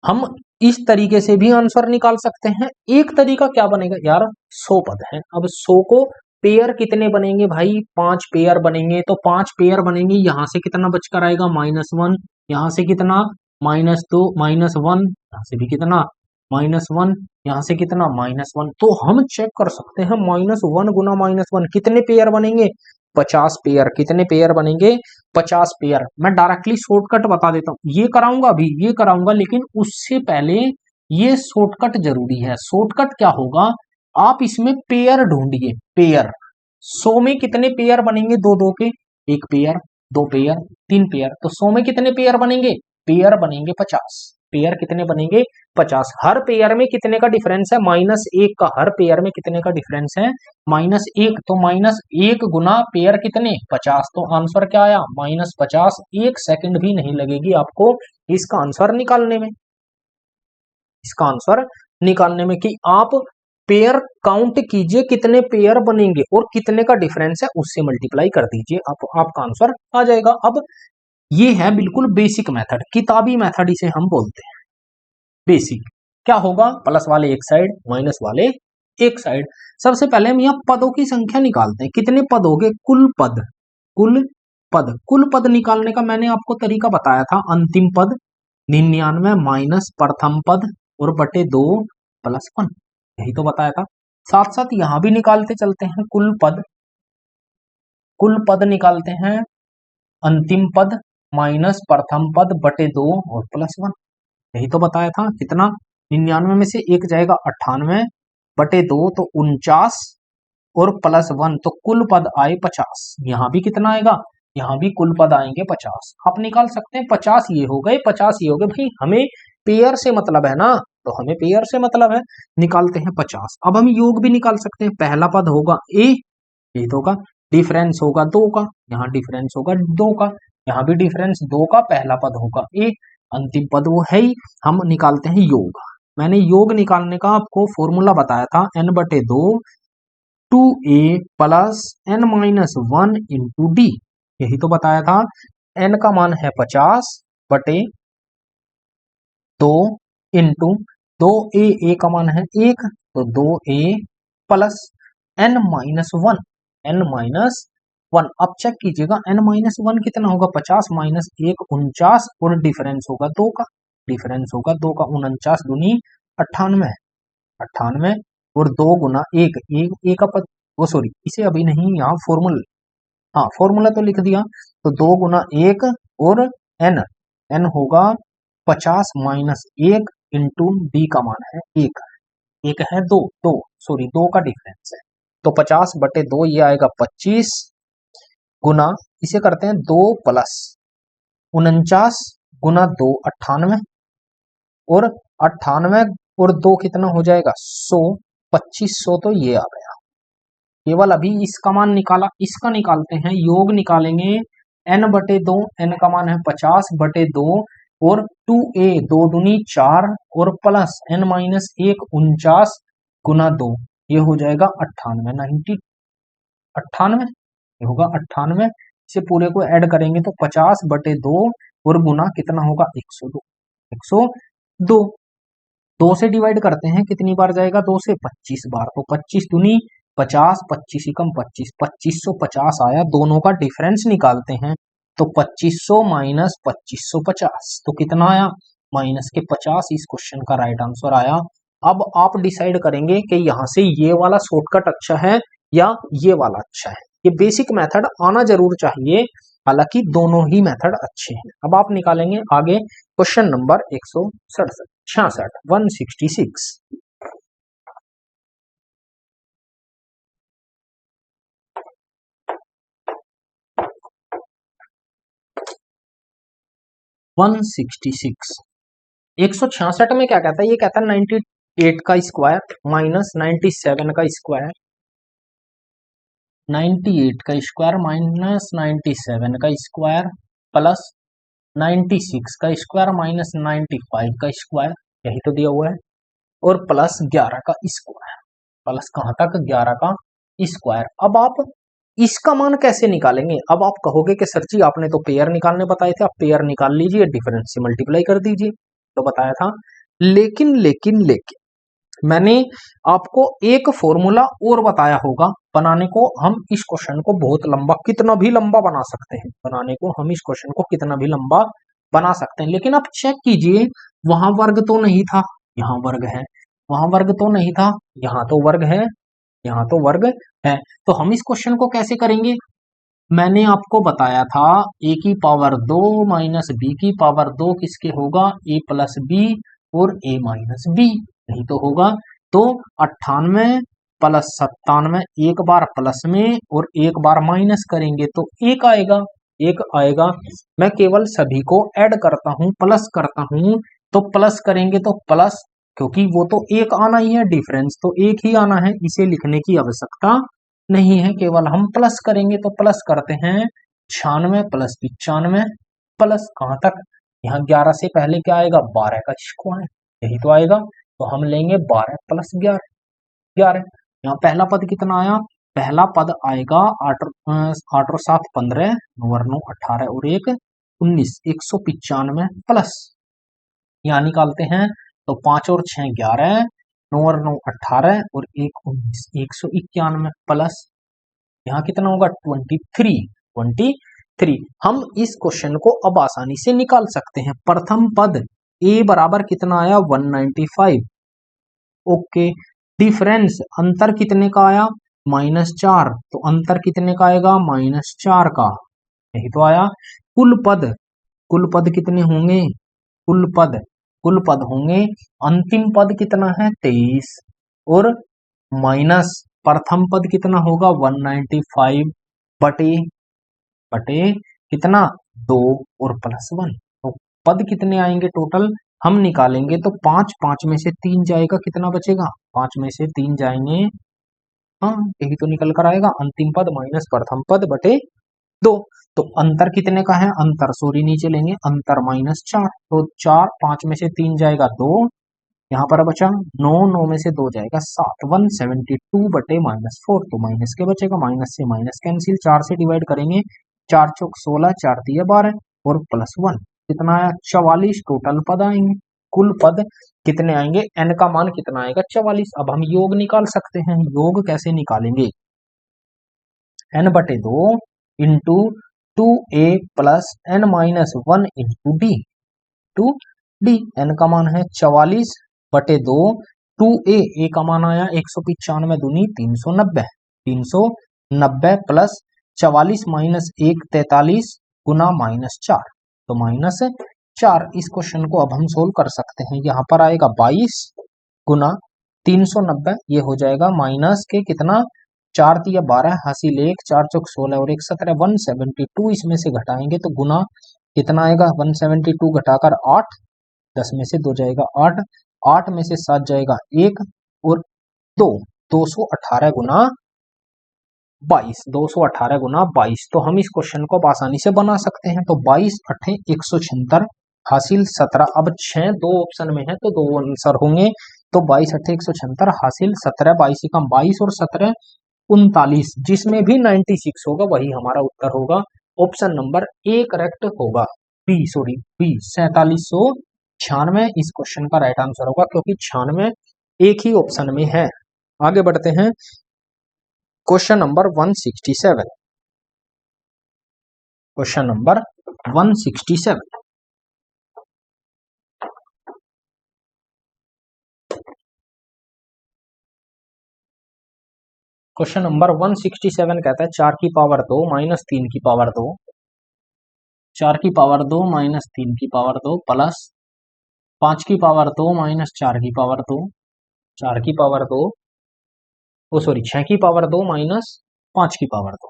हम इस तरीके से भी आंसर निकाल सकते हैं, एक तरीका क्या बनेगा यार, 100 पद है, अब 100 को पेयर कितने बनेंगे भाई, 5 पेयर बनेंगे, तो 5 पेयर बनेंगे, यहां से कितना बचकर आएगा -1, यहां से कितना -2 -1, यहां से भी कितना -1, यहां से कितना -1, तो हम चेक कर सकते हैं -1 गुना -1 कितने पेयर बनेंगे, 50 पेयर, कितने पेयर बनेंगे 50 पेयर। मैं डायरेक्टली शॉर्टकट बता देता हूं, ये कराऊंगा अभी, ये कराऊंगा, लेकिन उससे पहले ये शॉर्टकट जरूरी है। शॉर्टकट क्या होगा, आप इसमें पेयर ढूंढिए, पेयर 100 में कितने पेयर बनेंगे, दो दो के, एक पेयर, दो पेयर, तीन पेयर, तो 100 में कितने पेयर बनेंगे, पेयर बनेंगे 50, पेयर कितने बनेंगे 50, हर पेयर में कितने का डिफरेंस है, -1 का, हर पेयर में कितने का डिफरेंस है -1, तो -1 गुना पेयर कितने 50, तो आंसर क्या आया -50, 1 सेकंड भी नहीं लगेगी आपको इसका आंसर निकालने में, इसका आंसर निकालने में, कि आप पेयर काउंट कीजिए कितने पेयर बनेंगे और कितने का डिफरेंस है उससे मल्टीप्लाई कर दीजिए, आपका आंसर आ जाएगा। अब ये है बिल्कुल बेसिक मेथड, किताबी मेथड इसे हम बोलते हैं, बेसिक क्या होगा, प्लस वाले एक साइड माइनस वाले एक साइड। सबसे पहले हम यहाँ पदों की संख्या निकालते हैं, कितने पद हो गए, कुल पद, कुल पद, कुल पद निकालने का मैंने आपको तरीका बताया था, अंतिम पद 99 माइनस प्रथम पद और बटे 2 प्लस 1, यही तो बताया था। साथ साथ यहां भी निकालते चलते हैं कुल पद, कुल पद निकालते हैं, अंतिम पद माइनस प्रथम पद बटे 2 और प्लस 1, यही तो बताया था। कितना, 99 में से एक जाएगा 98 बटे 2 तो 49 और प्लस 1, तो कुल पद आए 50, यहां भी कितना आएगा, यहां भी कुल पद आएंगे 50, आप निकाल सकते हैं 50 ये हो गए 50 ये हो गए, भाई हमें पेयर से मतलब है ना, तो हमें पेयर से मतलब है, निकालते हैं 50। अब हम योग भी निकाल सकते हैं, पहला पद होगा ए, ये तो होगा, डिफरेंस होगा 2 का, यहाँ डिफरेंस होगा 2 का, यहाँ भी डिफरेंस 2 का, पहला पद होगा ए, अंतिम पद वो है ही, हम निकालते हैं योग, मैंने योग निकालने का आपको फॉर्मूला बताया था n/2 2a plus n-1 into D, यही तो बताया था। n का मान है 50/2 इंटू 2a, a का मान है 1, तो 2a प्लस n-1, n-1। अब चेक कीजिएगा n-1 कितना होगा, 50 माइनस 1 49, और डिफरेंस होगा 2 का, डिफरेंस होगा 2 का, 49 दूनी 98, 98 और 2 गुना 1, एक का पद, वो सॉरी इसे अभी नहीं, यहाँ फॉर्मूला, हाँ फॉर्मूला तो लिख दिया। तो 2 गुना 1 और n, n होगा 50 माइनस 1 इंटू डी का मान है 1, एक है 2, 2 सॉरी 2 का डिफरेंस है, तो 50/2 ये आएगा 25 गुना, इसे करते हैं 2 प्लस 49 गुना 2 98, और 98 और 2 कितना हो जाएगा 100, 2500, तो ये आ गया। केवल अभी इसका मान निकाला, इसका निकालते हैं, योग निकालेंगे n/2, n का मान है 50/2 और 2a 2 दूनी 4 और प्लस n-1 49 गुना 2, ये हो जाएगा 98, 98, ये होगा 98। इसे पूरे को ऐड करेंगे तो 50/2 और गुना कितना होगा 102, 102, 2 से डिवाइड करते हैं, कितनी बार जाएगा 2 से 25 बार, तो 25 दूनी 50, 25 एकम 25, 2550 आया। दोनों का डिफरेंस निकालते हैं, तो 2500 माइनस 2550, तो कितना आया माइनस के 50, इस क्वेश्चन का राइट आंसर आया। अब आप डिसाइड करेंगे कि यहां से ये वाला शॉर्टकट अच्छा है या ये वाला अच्छा है। ये बेसिक मेथड आना जरूर चाहिए, हालांकि दोनों ही मेथड अच्छे हैं। अब आप निकालेंगे आगे क्वेश्चन नंबर 166, 166। 166, 166 में क्या कहता है, ये कहता है 98 का स्क्वायर माइनस 97 का स्क्वायर, 98 का स्क्वायर माइनस 97 का स्क्वायर प्लस 96 का स्क्वायर माइनस 95 का स्क्वायर, यही तो दिया हुआ है, और प्लस 11 का स्क्वायर, प्लस कहां तक 11 का स्क्वायर। अब आप इसका मान कैसे निकालेंगे, अब आप कहोगे कि सर जी आपने तो पेयर निकालने बताए थे, आप पेयर निकाल लीजिए, डिफरेंस से मल्टीप्लाई कर दीजिए, तो बताया था। लेकिन लेकिन लेकिन मैंने आपको एक फॉर्मूला और बताया होगा बनाने को, हम इस क्वेश्चन को बहुत लंबा, कितना भी लंबा बना सकते हैं, बनाने को हम इस क्वेश्चन को कितना भी लंबा बना सकते हैं। लेकिन आप चेक कीजिए, वहां वर्ग तो नहीं था, यहाँ वर्ग है, वहां वर्ग तो नहीं था, यहाँ तो वर्ग है, यहाँ तो वर्ग है। तो हम इस क्वेश्चन को कैसे करेंगे, मैंने आपको बताया था a की पावर 2 माइनस b की पावर 2 किसके होगा, a प्लस बी और a माइनस बी, यही तो होगा। तो 98 प्लस 97, एक बार प्लस में और एक बार माइनस करेंगे तो एक आएगा, एक आएगा। मैं केवल सभी को ऐड करता हूं, प्लस करता हूं, तो प्लस करेंगे तो प्लस, क्योंकि वो तो एक आना ही है, डिफरेंस तो एक ही आना है, इसे लिखने की आवश्यकता नहीं है, केवल हम प्लस करेंगे, तो प्लस करते हैं 96 प्लस 95 प्लस कहां तक, यहाँ 11 से पहले क्या आएगा 12 का स्क्वायर, यही तो आएगा। तो हम लेंगे 12 प्लस 11, 11। यहाँ पहला पद कितना आया, पहला पद आएगा 8 8 और 7 15, 9 और 9 18 और 1 19, 195 प्लस, यहाँ निकालते हैं तो 5 और 6 11, 9 और 9 18 और 1 19, 191 प्लस, यहाँ कितना होगा 23, 23। हम इस क्वेश्चन को अब आसानी से निकाल सकते हैं। प्रथम पद a बराबर कितना आया 195, ओके। डिफरेंस अंतर कितने का आया -4, तो अंतर कितने का आएगा -4 का, यही तो आया। कुल पद, कुल पद कितने होंगे, कुल पद, कुल पद होंगे, अंतिम पद कितना है 23 और माइनस प्रथम पद कितना होगा 195 बटे बटे कितना 2 और प्लस 1, तो पद कितने आएंगे टोटल हम निकालेंगे तो 5, 5 में से 3 जाएगा, कितना बचेगा 5 में से 3 जाएंगे, हाँ यही तो निकल कर आएगा, अंतिम पद माइनस प्रथम पद बटे 2। तो अंतर कितने का है, अंतर सॉरी नीचे लेंगे, अंतर -4, तो 4, 5 में से 3 जाएगा 2, यहाँ पर बचा 9, 9 में से 2 जाएगा 7, 172 बटे -4, तो माइनस के बचेगा, माइनस से माइनस कैंसिल, 4 से डिवाइड करेंगे, 4 चौक 16, 4 दिया 12 और +1 कितना आया 44 टोटल पद आएंगे। कुल पद कितने आएंगे, n का मान कितना आएगा 44। अब हम योग निकाल सकते हैं, योग कैसे निकालेंगे, n बटे 2 into 2a plus n minus 1 into D, 2d, n का मान है 44 बटे 2, 2a, a का मान आया 195 दूनी 390, 390 प्लस 44 माइनस 1 43 गुना -4, तो -4। इस क्वेश्चन को अब हम सोल्व कर सकते हैं। यहाँ पर आएगा 22 गुना 390, ये हो जाएगा माइनस के कितना 4 दिया 12, हासिल 1, 4 चौक 16 और 1 17, 172 इसमें से घटाएंगे तो गुना कितना आएगा 172 घटाकर 8, 10 में से 2 जाएगा 8, 8 में से 7 जाएगा 1 और 2, 218 गुना 22, 218 गुना 22। तो हम इस क्वेश्चन को आसानी से बना सकते हैं। तो 22 अठे 176 हासिल 17, अब 6 दो ऑप्शन में है तो 2 आंसर होंगे, तो 22 अठे 176 हासिल 17, 22 कम 22 और 17 39, जिसमें भी 96 होगा वही हमारा उत्तर होगा। ऑप्शन नंबर ए करेक्ट होगा, बी 4796 इस क्वेश्चन का राइट आंसर होगा, क्योंकि 96 एक ही ऑप्शन में है। आगे बढ़ते हैं, question number 167, question number 167, question number 167 कहता है 4 की पावर 2 माइनस 3 की पावर 2, 4 की पावर 2 माइनस 3 की पावर 2 प्लस 5 की पावर 2 माइनस 4 की पावर 2, 4 की पावर 2 सॉरी 6 की पावर 2 माइनस 5 की पावर 2,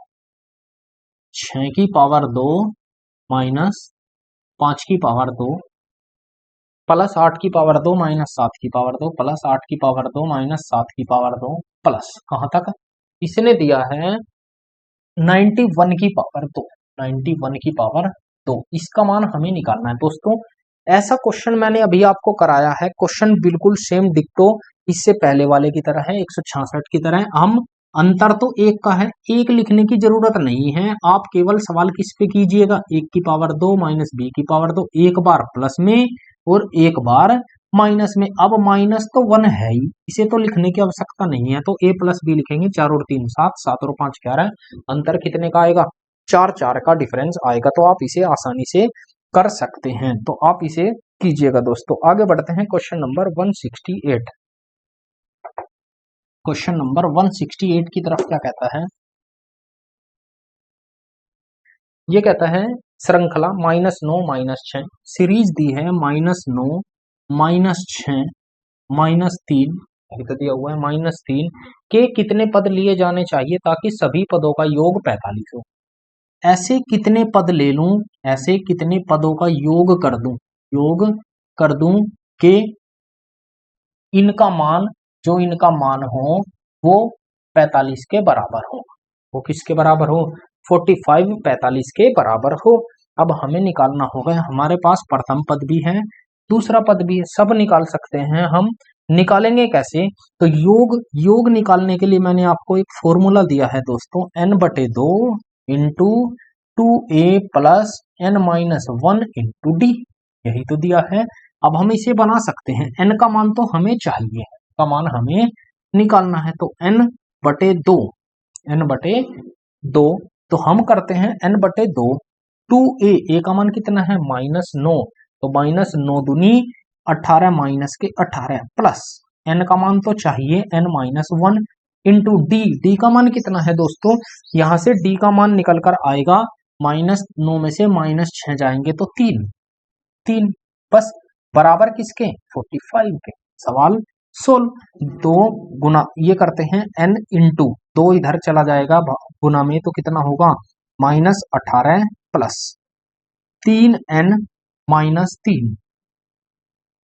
6 की पावर 2 माइनस 5 की पावर 2 प्लस 8 की पावर 2 माइनस 7 की पावर 2 प्लस 8 की पावर 2 माइनस 7 की पावर 2 प्लस कहां तक, इसने दिया है 91 की पावर 2, 91 की पावर 2, इसका मान हमें निकालना है। दोस्तों ऐसा क्वेश्चन मैंने अभी आपको कराया है, क्वेश्चन बिल्कुल सेम डिक्टो इससे पहले वाले की तरह है, 166 की तरह है। हम अंतर तो एक का है, एक लिखने की जरूरत नहीं है, आप केवल सवाल किस पे कीजिएगा, 1 की पावर 2 माइनस b की पावर 2, एक बार प्लस में और एक बार माइनस में। अब माइनस तो 1 है ही, इसे तो लिखने की आवश्यकता नहीं है, तो a प्लस बी लिखेंगे, 4 और 3 7, 7 और 5 11, अंतर कितने का आएगा 4, 4 का डिफरेंस आएगा, तो आप इसे आसानी से कर सकते हैं, तो आप इसे कीजिएगा। दोस्तों आगे बढ़ते हैं, क्वेश्चन नंबर 168, क्वेश्चन नंबर 168 की तरफ क्या कहता है, ये कहता है श्रृंखला -9 -6, सीरीज दी है -9 -6 -3, तो दिया हुआ है -3 के कितने पद लिए जाने चाहिए ताकि सभी पदों का योग 45 हो। ऐसे कितने पद ले लूं, ऐसे कितने पदों का योग कर दूं कि इनका मान, जो इनका मान हो वो 45 के बराबर हो, वो किसके बराबर हो 45 45 के बराबर हो। अब हमें निकालना होगा, हमारे पास प्रथम पद भी है दूसरा पद भी है, सब निकाल सकते हैं। हम निकालेंगे कैसे, तो योग निकालने के लिए मैंने आपको एक फॉर्मूला दिया है दोस्तों, n बटे 2 into 2a plus n minus 1 into D, यही तो दिया है। अब हम इसे बना सकते हैं, n का मान तो हमें चाहिए, का मान हमें निकालना है, तो n बटे 2, n बटे 2, तो हम करते हैं n बटे 2, 2a का मान कितना है -9, तो -9 दूनी 18 माइनस के 18 प्लस n का मान तो चाहिए n माइनस 1 इंटू डी का मान कितना है दोस्तों, यहां से d का मान निकल कर आएगा -9 में से -6 जाएंगे तो 3 बस बराबर किसके 45 के। सवाल सोल्व, 2 गुना ये करते हैं n इंटू 2 इधर चला जाएगा गुना में, तो कितना होगा -18 प्लस 3n माइनस 3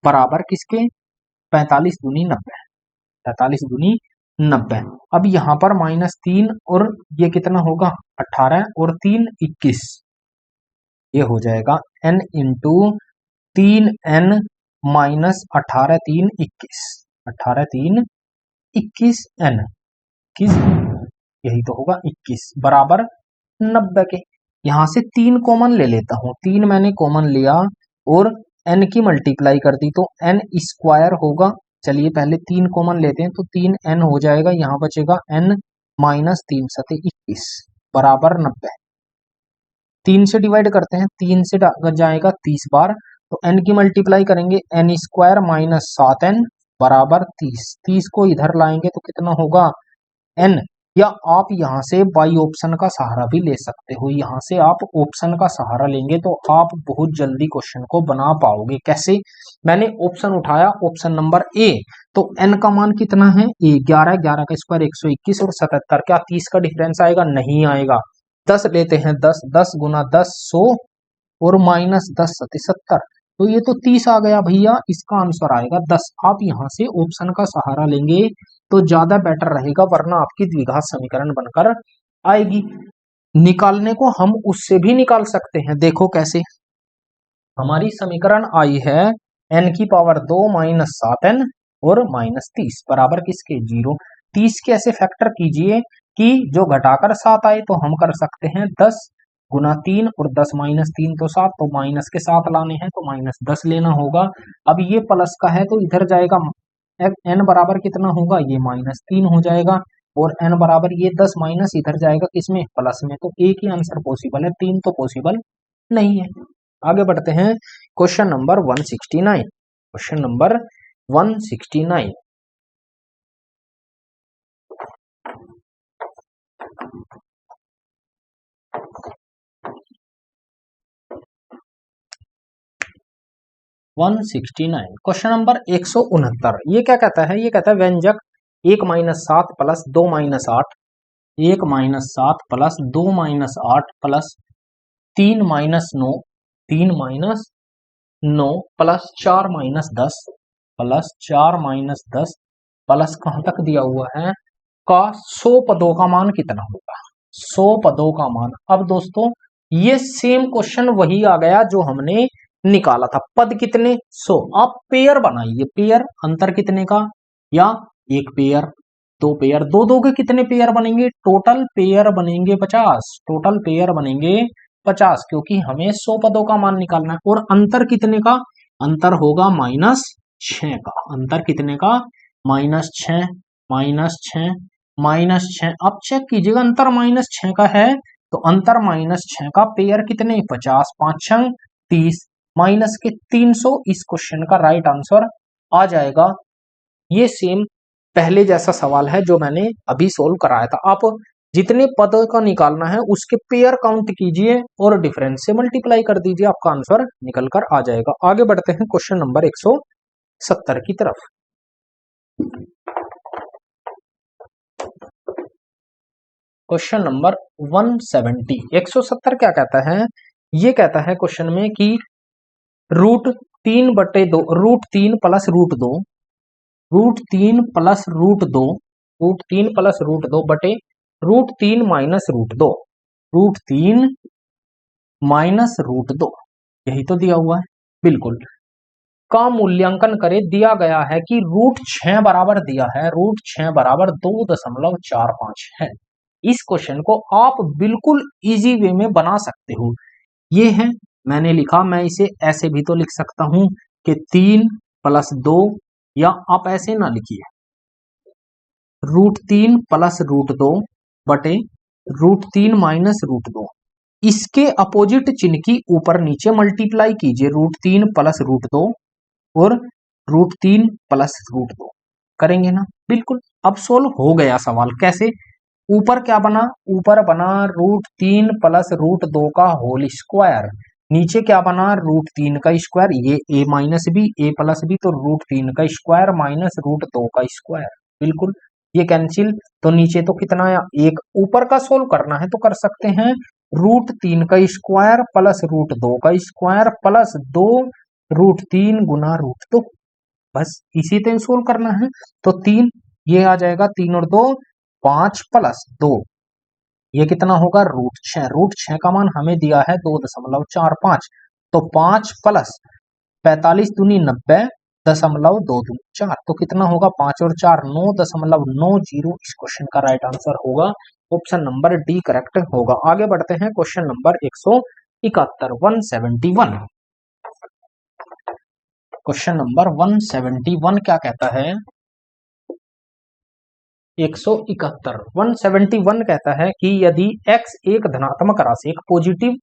बराबर किसके 45 दूनी 90, 45 दूनी 90। अब यहाँ पर -3 और ये कितना होगा 18 और 3 21, ये हो जाएगा n into 3n minus 18 3 21, 18 3 21 n, 21, यही तो होगा 21 बराबर 90 के। यहां से 3 कॉमन ले लेता हूं, 3 मैंने कॉमन लिया और n की मल्टीप्लाई कर दी तो n स्क्वायर होगा। चलिए पहले 3 कॉमन लेते हैं तो 3n हो जाएगा, यहां बचेगा n माइनस 3 सते 21 बराबर 90। 3 से डिवाइड करते हैं, 3 से जाएगा 30 बार तो n की मल्टीप्लाई करेंगे, n स्क्वायर माइनस 7n बराबर 30। 30 को इधर लाएंगे तो कितना होगा n, या आप यहां से बाई ऑप्शन का सहारा भी ले सकते हो। यहां से आप ऑप्शन का सहारा लेंगे तो आप बहुत जल्दी क्वेश्चन को बना पाओगे। कैसे? मैंने ऑप्शन उठाया, ऑप्शन नंबर ए, तो n का मान कितना है ए, 11, 11 का स्क्वायर 121 और 77, क्या 30 का डिफरेंस आएगा? नहीं आएगा। 10 लेते हैं, 10, 10 गुना 10 100 और माइनस 10 सते 70, तो ये तो 30 आ गया भैया, इसका आंसर आएगा 10। आप यहां से ऑप्शन का सहारा लेंगे तो ज्यादा बेटर रहेगा, वरना आपकी द्विघात समीकरण बनकर आएगी। निकालने को हम उससे भी निकाल सकते हैं, देखो कैसे। हमारी समीकरण आई है n की पावर 2 माइनस 7n और माइनस 30 बराबर किसके? 0। 30 के ऐसे फैक्टर कीजिए कि जो घटाकर 7 आए, तो हम कर सकते हैं 10 गुना 3 और 10 माइनस 3 तो 7, तो माइनस के 7 लाने हैं तो माइनस 10 लेना होगा। अब ये प्लस का है तो इधर जाएगा, n बराबर कितना होगा? ये माइनस 3 हो जाएगा और n बराबर ये 10 माइनस इधर जाएगा किसमें? प्लस में। तो एक ही आंसर पॉसिबल है, 3 तो पॉसिबल नहीं है। आगे बढ़ते हैं, question number 169। Question number 169, question number 169। ये क्या कहता है? ये कहता है व्यंजक 1 minus 7 plus 2 minus 8, 1 minus 7 plus 2 minus 8 plus 3 minus 9, 3 minus 9 plus 4 minus 10 plus 4 minus 10 plus कहां तक दिया हुआ है का 100 पदों का मान कितना होगा? 100 पदों का मान। अब दोस्तों ये सेम क्वेश्चन वही आ गया जो हमने निकाला था। पद कितने? 100। आप पेयर बनाइए, पेयर अंतर कितने का, या एक पेयर, दो पेयर, दो दो के कितने पेयर बनेंगे? टोटल पेयर बनेंगे 50, टोटल पेयर बनेंगे 50, क्योंकि हमें 100 पदों का मान निकालना है। और अंतर कितने का? अंतर होगा -6 का। अंतर कितने का? -6, -6, -6। अब चेक कीजिएगा, अंतर -6 का है तो अंतर -6 का पेयर कितने? 50, 5 6 30, माइनस के 300। इस क्वेश्चन का राइट आंसर आ जाएगा। ये सेम पहले जैसा सवाल है जो मैंने अभी सोल्व कराया था। आप जितने पदों का निकालना है उसके पेयर काउंट कीजिए और डिफरेंस से मल्टीप्लाई कर दीजिए, आपका आंसर निकल कर आ जाएगा। आगे बढ़ते हैं क्वेश्चन नंबर 170 की तरफ। क्वेश्चन नंबर 170, 170 क्या कहता है? ये कहता है क्वेश्चन में कि √3/2, √3 प्लस √2, √3 प्लस √2, √3 प्लस √2 बटे √3 माइनस √2, √3 माइनस √2, यही तो दिया हुआ है बिल्कुल, का मूल्यांकन करे। दिया गया है कि √6 बराबर दिया है, √6 बराबर 2.45 है। इस क्वेश्चन को आप बिल्कुल इजी वे में बना सकते हो। ये है, मैंने लिखा, मैं इसे ऐसे भी तो लिख सकता हूं कि 3 प्लस 2, या आप ऐसे ना लिखिए, √3 प्लस √2 बटे √3 माइनस √2। इसके अपोजिट चिन्ह की ऊपर नीचे मल्टीप्लाई कीजिए, √3 प्लस √2 और √3 प्लस √2 करेंगे ना? बिल्कुल। अब सोल्व हो गया सवाल। कैसे? ऊपर क्या बना? ऊपर बना √3 प्लस √2 का होल स्क्वायर, नीचे क्या बना? √3 का स्क्वायर, ये a minus b, a plus b, तो √3 का स्क्वायर माइनस √2 का स्क्वायर। बिल्कुल, ये कैंसिल, तो नीचे तो कितना आया? एक। ऊपर का सोल्व करना है तो कर सकते हैं √3 का स्क्वायर प्लस √2 का स्क्वायर प्लस 2 √3 गुना √2, बस इसी तरह सोल्व करना है। तो 3, ये आ जाएगा 3 और 2 5 प्लस 2, ये कितना होगा? √6। √6 का मान हमें दिया है 2.45, तो 5 प्लस 45×2 = 90.24 तो कितना होगा 5 और 4 9.90 इस क्वेश्चन का राइट आंसर होगा। ऑप्शन नंबर डी करेक्ट होगा। आगे बढ़ते हैं क्वेश्चन नंबर 171 171। क्वेश्चन नंबर 171 क्या कहता है? 171 कहता है कि यदि x एक धनात्मक राशि, एक पॉजिटिव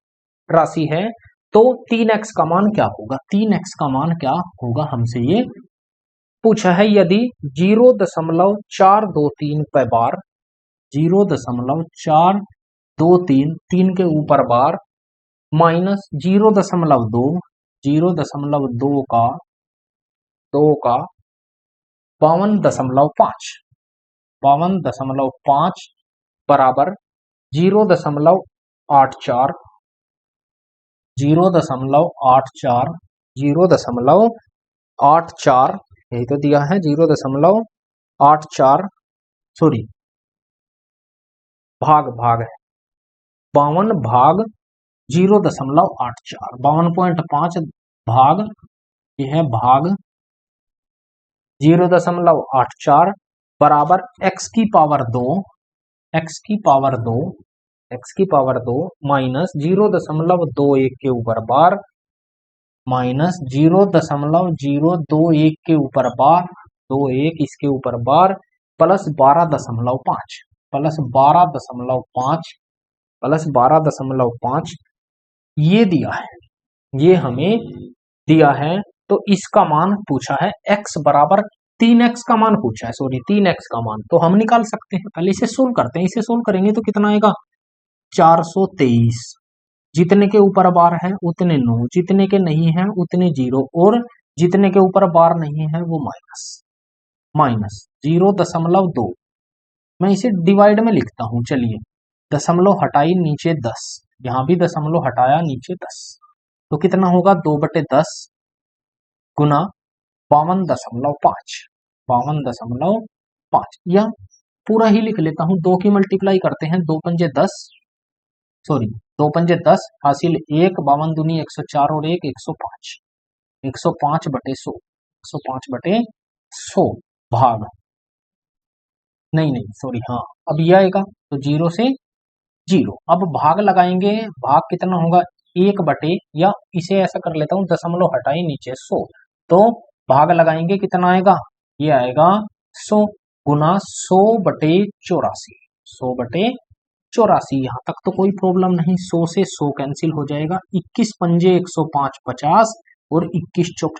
राशि है तो 3x का मान क्या होगा? 3x का मान क्या होगा हमसे ये पूछा है। यदि 0.423 पे बार 0.423 3 के ऊपर बार माइनस 0.2 का 52.5 बराबर 0.84 0.84 यही तो दिया है 0.84 सॉरी भाग है 52 भाग 0.84 52.5 भाग ये है भाग 0.84 बराबर x की पावर 2 माइनस 0.21 के ऊपर बार माइनस 0.021 के ऊपर बार 21 इसके ऊपर बार प्लस 12.5 ये दिया है, ये हमें दिया है। तो इसका मान पूछा है x बराबर 3x का मान पूछा है, सॉरी 3x का मान तो हम निकाल सकते हैं। पहले इसे सोल्व करते हैं। इसे सोल्व करेंगे तो कितना आएगा 423 जितने के ऊपर बार है उतने 9 जितने के नहीं है उतने 0 और जितने के ऊपर बार नहीं है वो माइनस 0.2 मैं इसे डिवाइड में लिखता हूं। चलिए दशमलव हटाई नीचे 10 यहां भी दशमलव हटाया नीचे 10 तो कितना होगा 2/10 गुना 52.5 या पूरा ही लिख लेता हूं। 2 की मल्टीप्लाई करते हैं 2 पंजे 10 सॉरी 2 पंजे 10 हासिल 1 52 दूनी 104 और 1 105 105/100 भाग नहीं सॉरी हाँ अब ये आएगा तो 0 से 0। अब भाग लगाएंगे, भाग कितना होगा 1 या इसे ऐसा कर लेता हूं दशमलव हटाई नीचे 100 तो भाग लगाएंगे कितना आएगा ये आएगा 100 गुना 100/84 यहां तक तो कोई प्रॉब्लम नहीं। 100 से 100 कैंसिल हो जाएगा 21 पंजे 105 50 और 21 चौक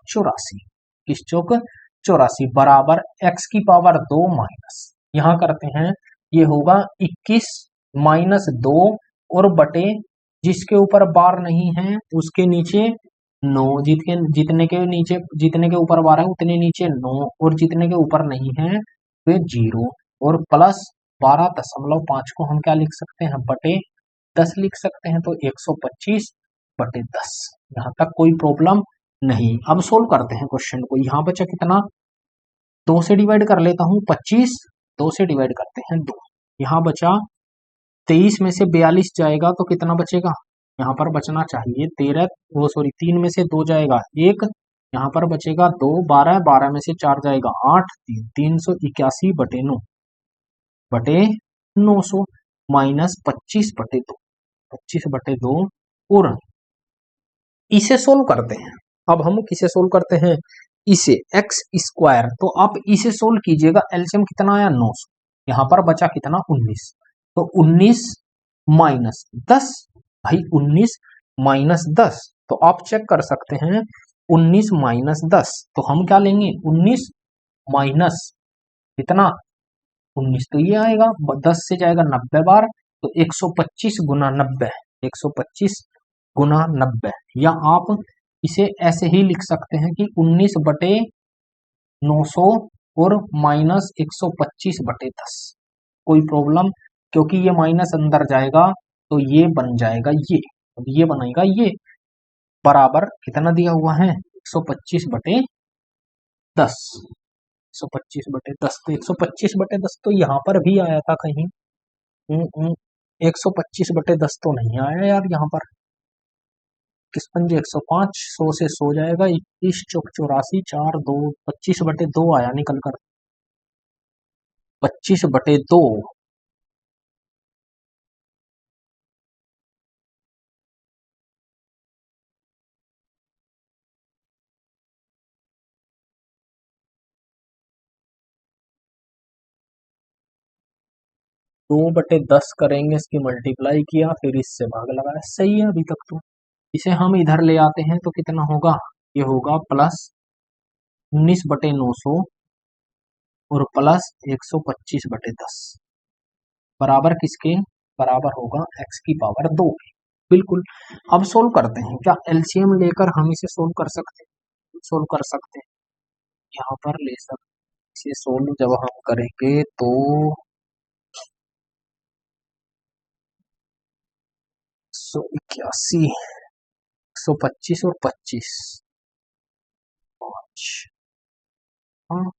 84 बराबर x की पावर 2 माइनस यहां करते हैं ये होगा 21 माइनस 2 और बटे जिसके ऊपर बार नहीं है उसके नीचे 9 जितने के ऊपर बार है उतने नीचे 9 और जितने के ऊपर नहीं है वे 0 और प्लस 12.5 को हम क्या लिख सकते हैं बटे 10 लिख सकते हैं तो 125/10 यहां तक कोई प्रॉब्लम नहीं। अब सोल्व करते हैं क्वेश्चन को। यहां बचा कितना 2 से डिवाइड कर लेता हूं 25 2 से डिवाइड करते हैं 2 यहां बचा 23 में से 42 जाएगा तो कितना बचेगा यहाँ पर बचना चाहिए 13 वो सॉरी 3 में से 2 जाएगा 1 यहाँ पर बचेगा 2 12 में से 4 जाएगा 8 381/900 माइनस 25/2 और इसे सोल्व करते हैं। अब हम किसे सोल्व करते हैं इसे x स्क्वायर तो आप इसे सोल्व कीजिएगा एलसीएम कितना आया 900 यहां पर बचा कितना 19 तो 19 माइनस 10 भाई 19 माइनस 10 तो आप चेक कर सकते हैं 19 माइनस 10 तो हम क्या लेंगे 19 माइनस कितना 19 तो ये आएगा 10 से जाएगा 90 बार तो 125 गुना 90 125 गुना 90 या आप इसे ऐसे ही लिख सकते हैं कि 19/900 और माइनस 125/10 कोई प्रॉब्लम क्योंकि ये माइनस अंदर जाएगा तो ये बन जाएगा ये बनेगा ये बराबर कितना दिया हुआ है 125/10 125/10 तो 125/10 तो यहाँ पर भी आया था कहीं 125/10 तो नहीं आया यार यहाँ पर 21 पंजे 105, 100 से 100 जाएगा, 21 चौक 84, 4 2 25/2 आया निकल कर, 25/2। 2/10 करेंगे, इसकी मल्टीप्लाई किया, फिर इससे भाग लगाया, सही है अभी तक तो। इसे हम इधर ले आते हैं तो कितना होगा, ये होगा प्लस 19/900 और प्लस 125/10 बराबर किसके बराबर होगा, x की पावर 2। बिल्कुल। अब सोल्व करते हैं, क्या एलसीएम लेकर हम इसे सोल्व कर सकते हैं, सोल्व कर सकते हैं, यहाँ पर ले सकते, इसे सोल्व जब हम करेंगे तो 181, 125 और 25, 5। हाँ,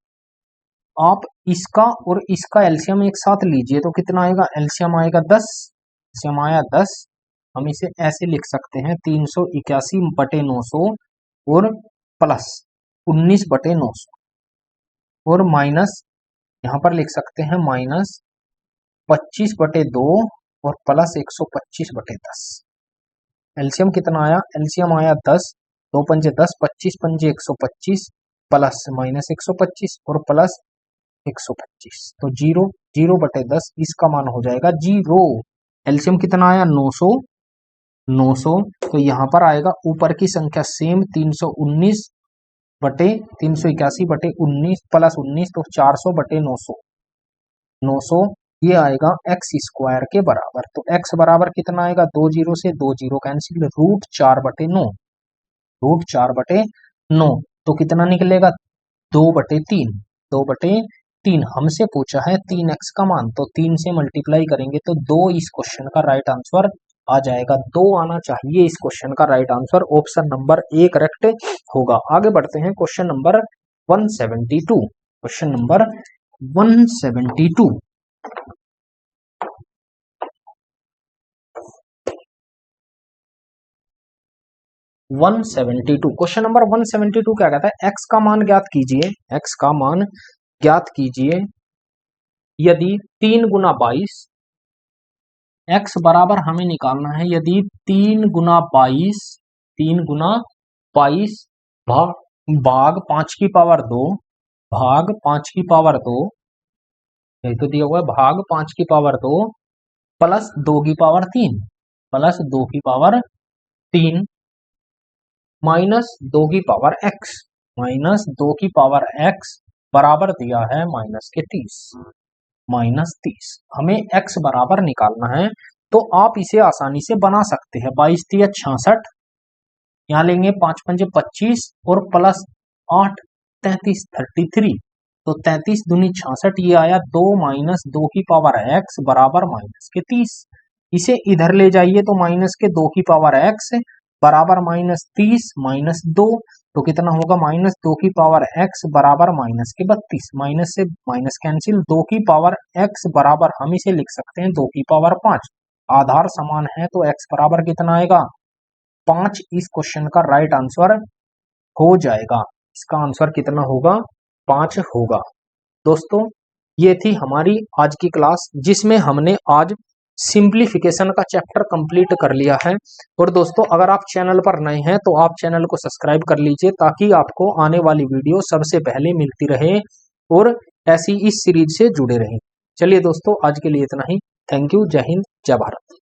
आप इसका और इसका एलसीएम एक साथ लीजिए तो कितना आएगा, एलसीएम आएगा 10, एलसीएम आया 10। हम इसे ऐसे लिख सकते हैं 381/900 और प्लस 19/900 और माइनस, यहाँ पर लिख सकते हैं माइनस 25/2 और प्लस 125/10। एलसीएम कितना आया, एलसीएम आया 10, 2 पंजे 10, 25 पंजे 125 प्लस माइनस 125 और प्लस 125, तो 0, 0/10, इसका मान हो जाएगा 0। एलसीएम कितना आया 900, 900, तो यहाँ पर आएगा ऊपर की संख्या सेम 381/19 प्लस 19, तो 400/900, 900 ये आएगा x स्क्वायर के बराबर। तो x बराबर कितना आएगा, 2 0 से 2 0 कैंसिल, √4/9, √4/9, तो कितना निकलेगा 2/3, 2/3। हमसे पूछा है 3x का मान, तो 3 से मल्टीप्लाई करेंगे तो 2 इस क्वेश्चन का राइट आंसर आ जाएगा, 2 आना चाहिए इस क्वेश्चन का right answer, option number A correct होगा। आगे बढ़ते हैं, question number 172, question number 172। Question number 172 क्या कहता है, x का मान ज्ञात कीजिए, x का मान ज्ञात कीजिए यदि 3 गुना 22, x बराबर हमें निकालना है यदि 3 गुना 22, 3 गुना 22 भाग 5 की पावर 2, भाग 5 की पावर 2, यही तो दिया हुआ है, भाग 5 की पावर 2 प्लस 2 की पावर 3, प्लस 2 की पावर 3 माइनस 2 की पावर x, माइनस 2 की पावर x बराबर दिया है -30, -30। हमें x बराबर निकालना है, तो आप इसे आसानी से बना सकते हैं, 22 3 66, यहाँ लेंगे 5 पंजे 25 और प्लस 8 33, 33, तो 33 दूनी 66, ये आया 2 माइनस 2 की पावर x बराबर -30। इसे इधर ले जाइए तो माइनस के 2 की पावर x बराबर -30 -2, तो कितना होगा -2 की पावर x बराबर -32, माइनस से माइनस कैंसिल, 2 की पावर x बराबर हम इसे लिख सकते हैं 2 की पावर 5, आधार समान है तो x बराबर कितना आएगा 5, इस क्वेश्चन का राइट आंसर हो जाएगा, इसका आंसर कितना होगा 5 होगा। दोस्तों ये थी हमारी आज की क्लास, जिसमें हमने आज सिंप्लीफिकेशन का चैप्टर कंप्लीट कर लिया है। और दोस्तों अगर आप चैनल पर नए हैं तो आप चैनल को सब्सक्राइब कर लीजिए, ताकि आपको आने वाली वीडियो सबसे पहले मिलती रहे और ऐसी इस सीरीज से जुड़े रहें। चलिए दोस्तों आज के लिए इतना ही, थैंक यू, जय हिंद, जय भारत।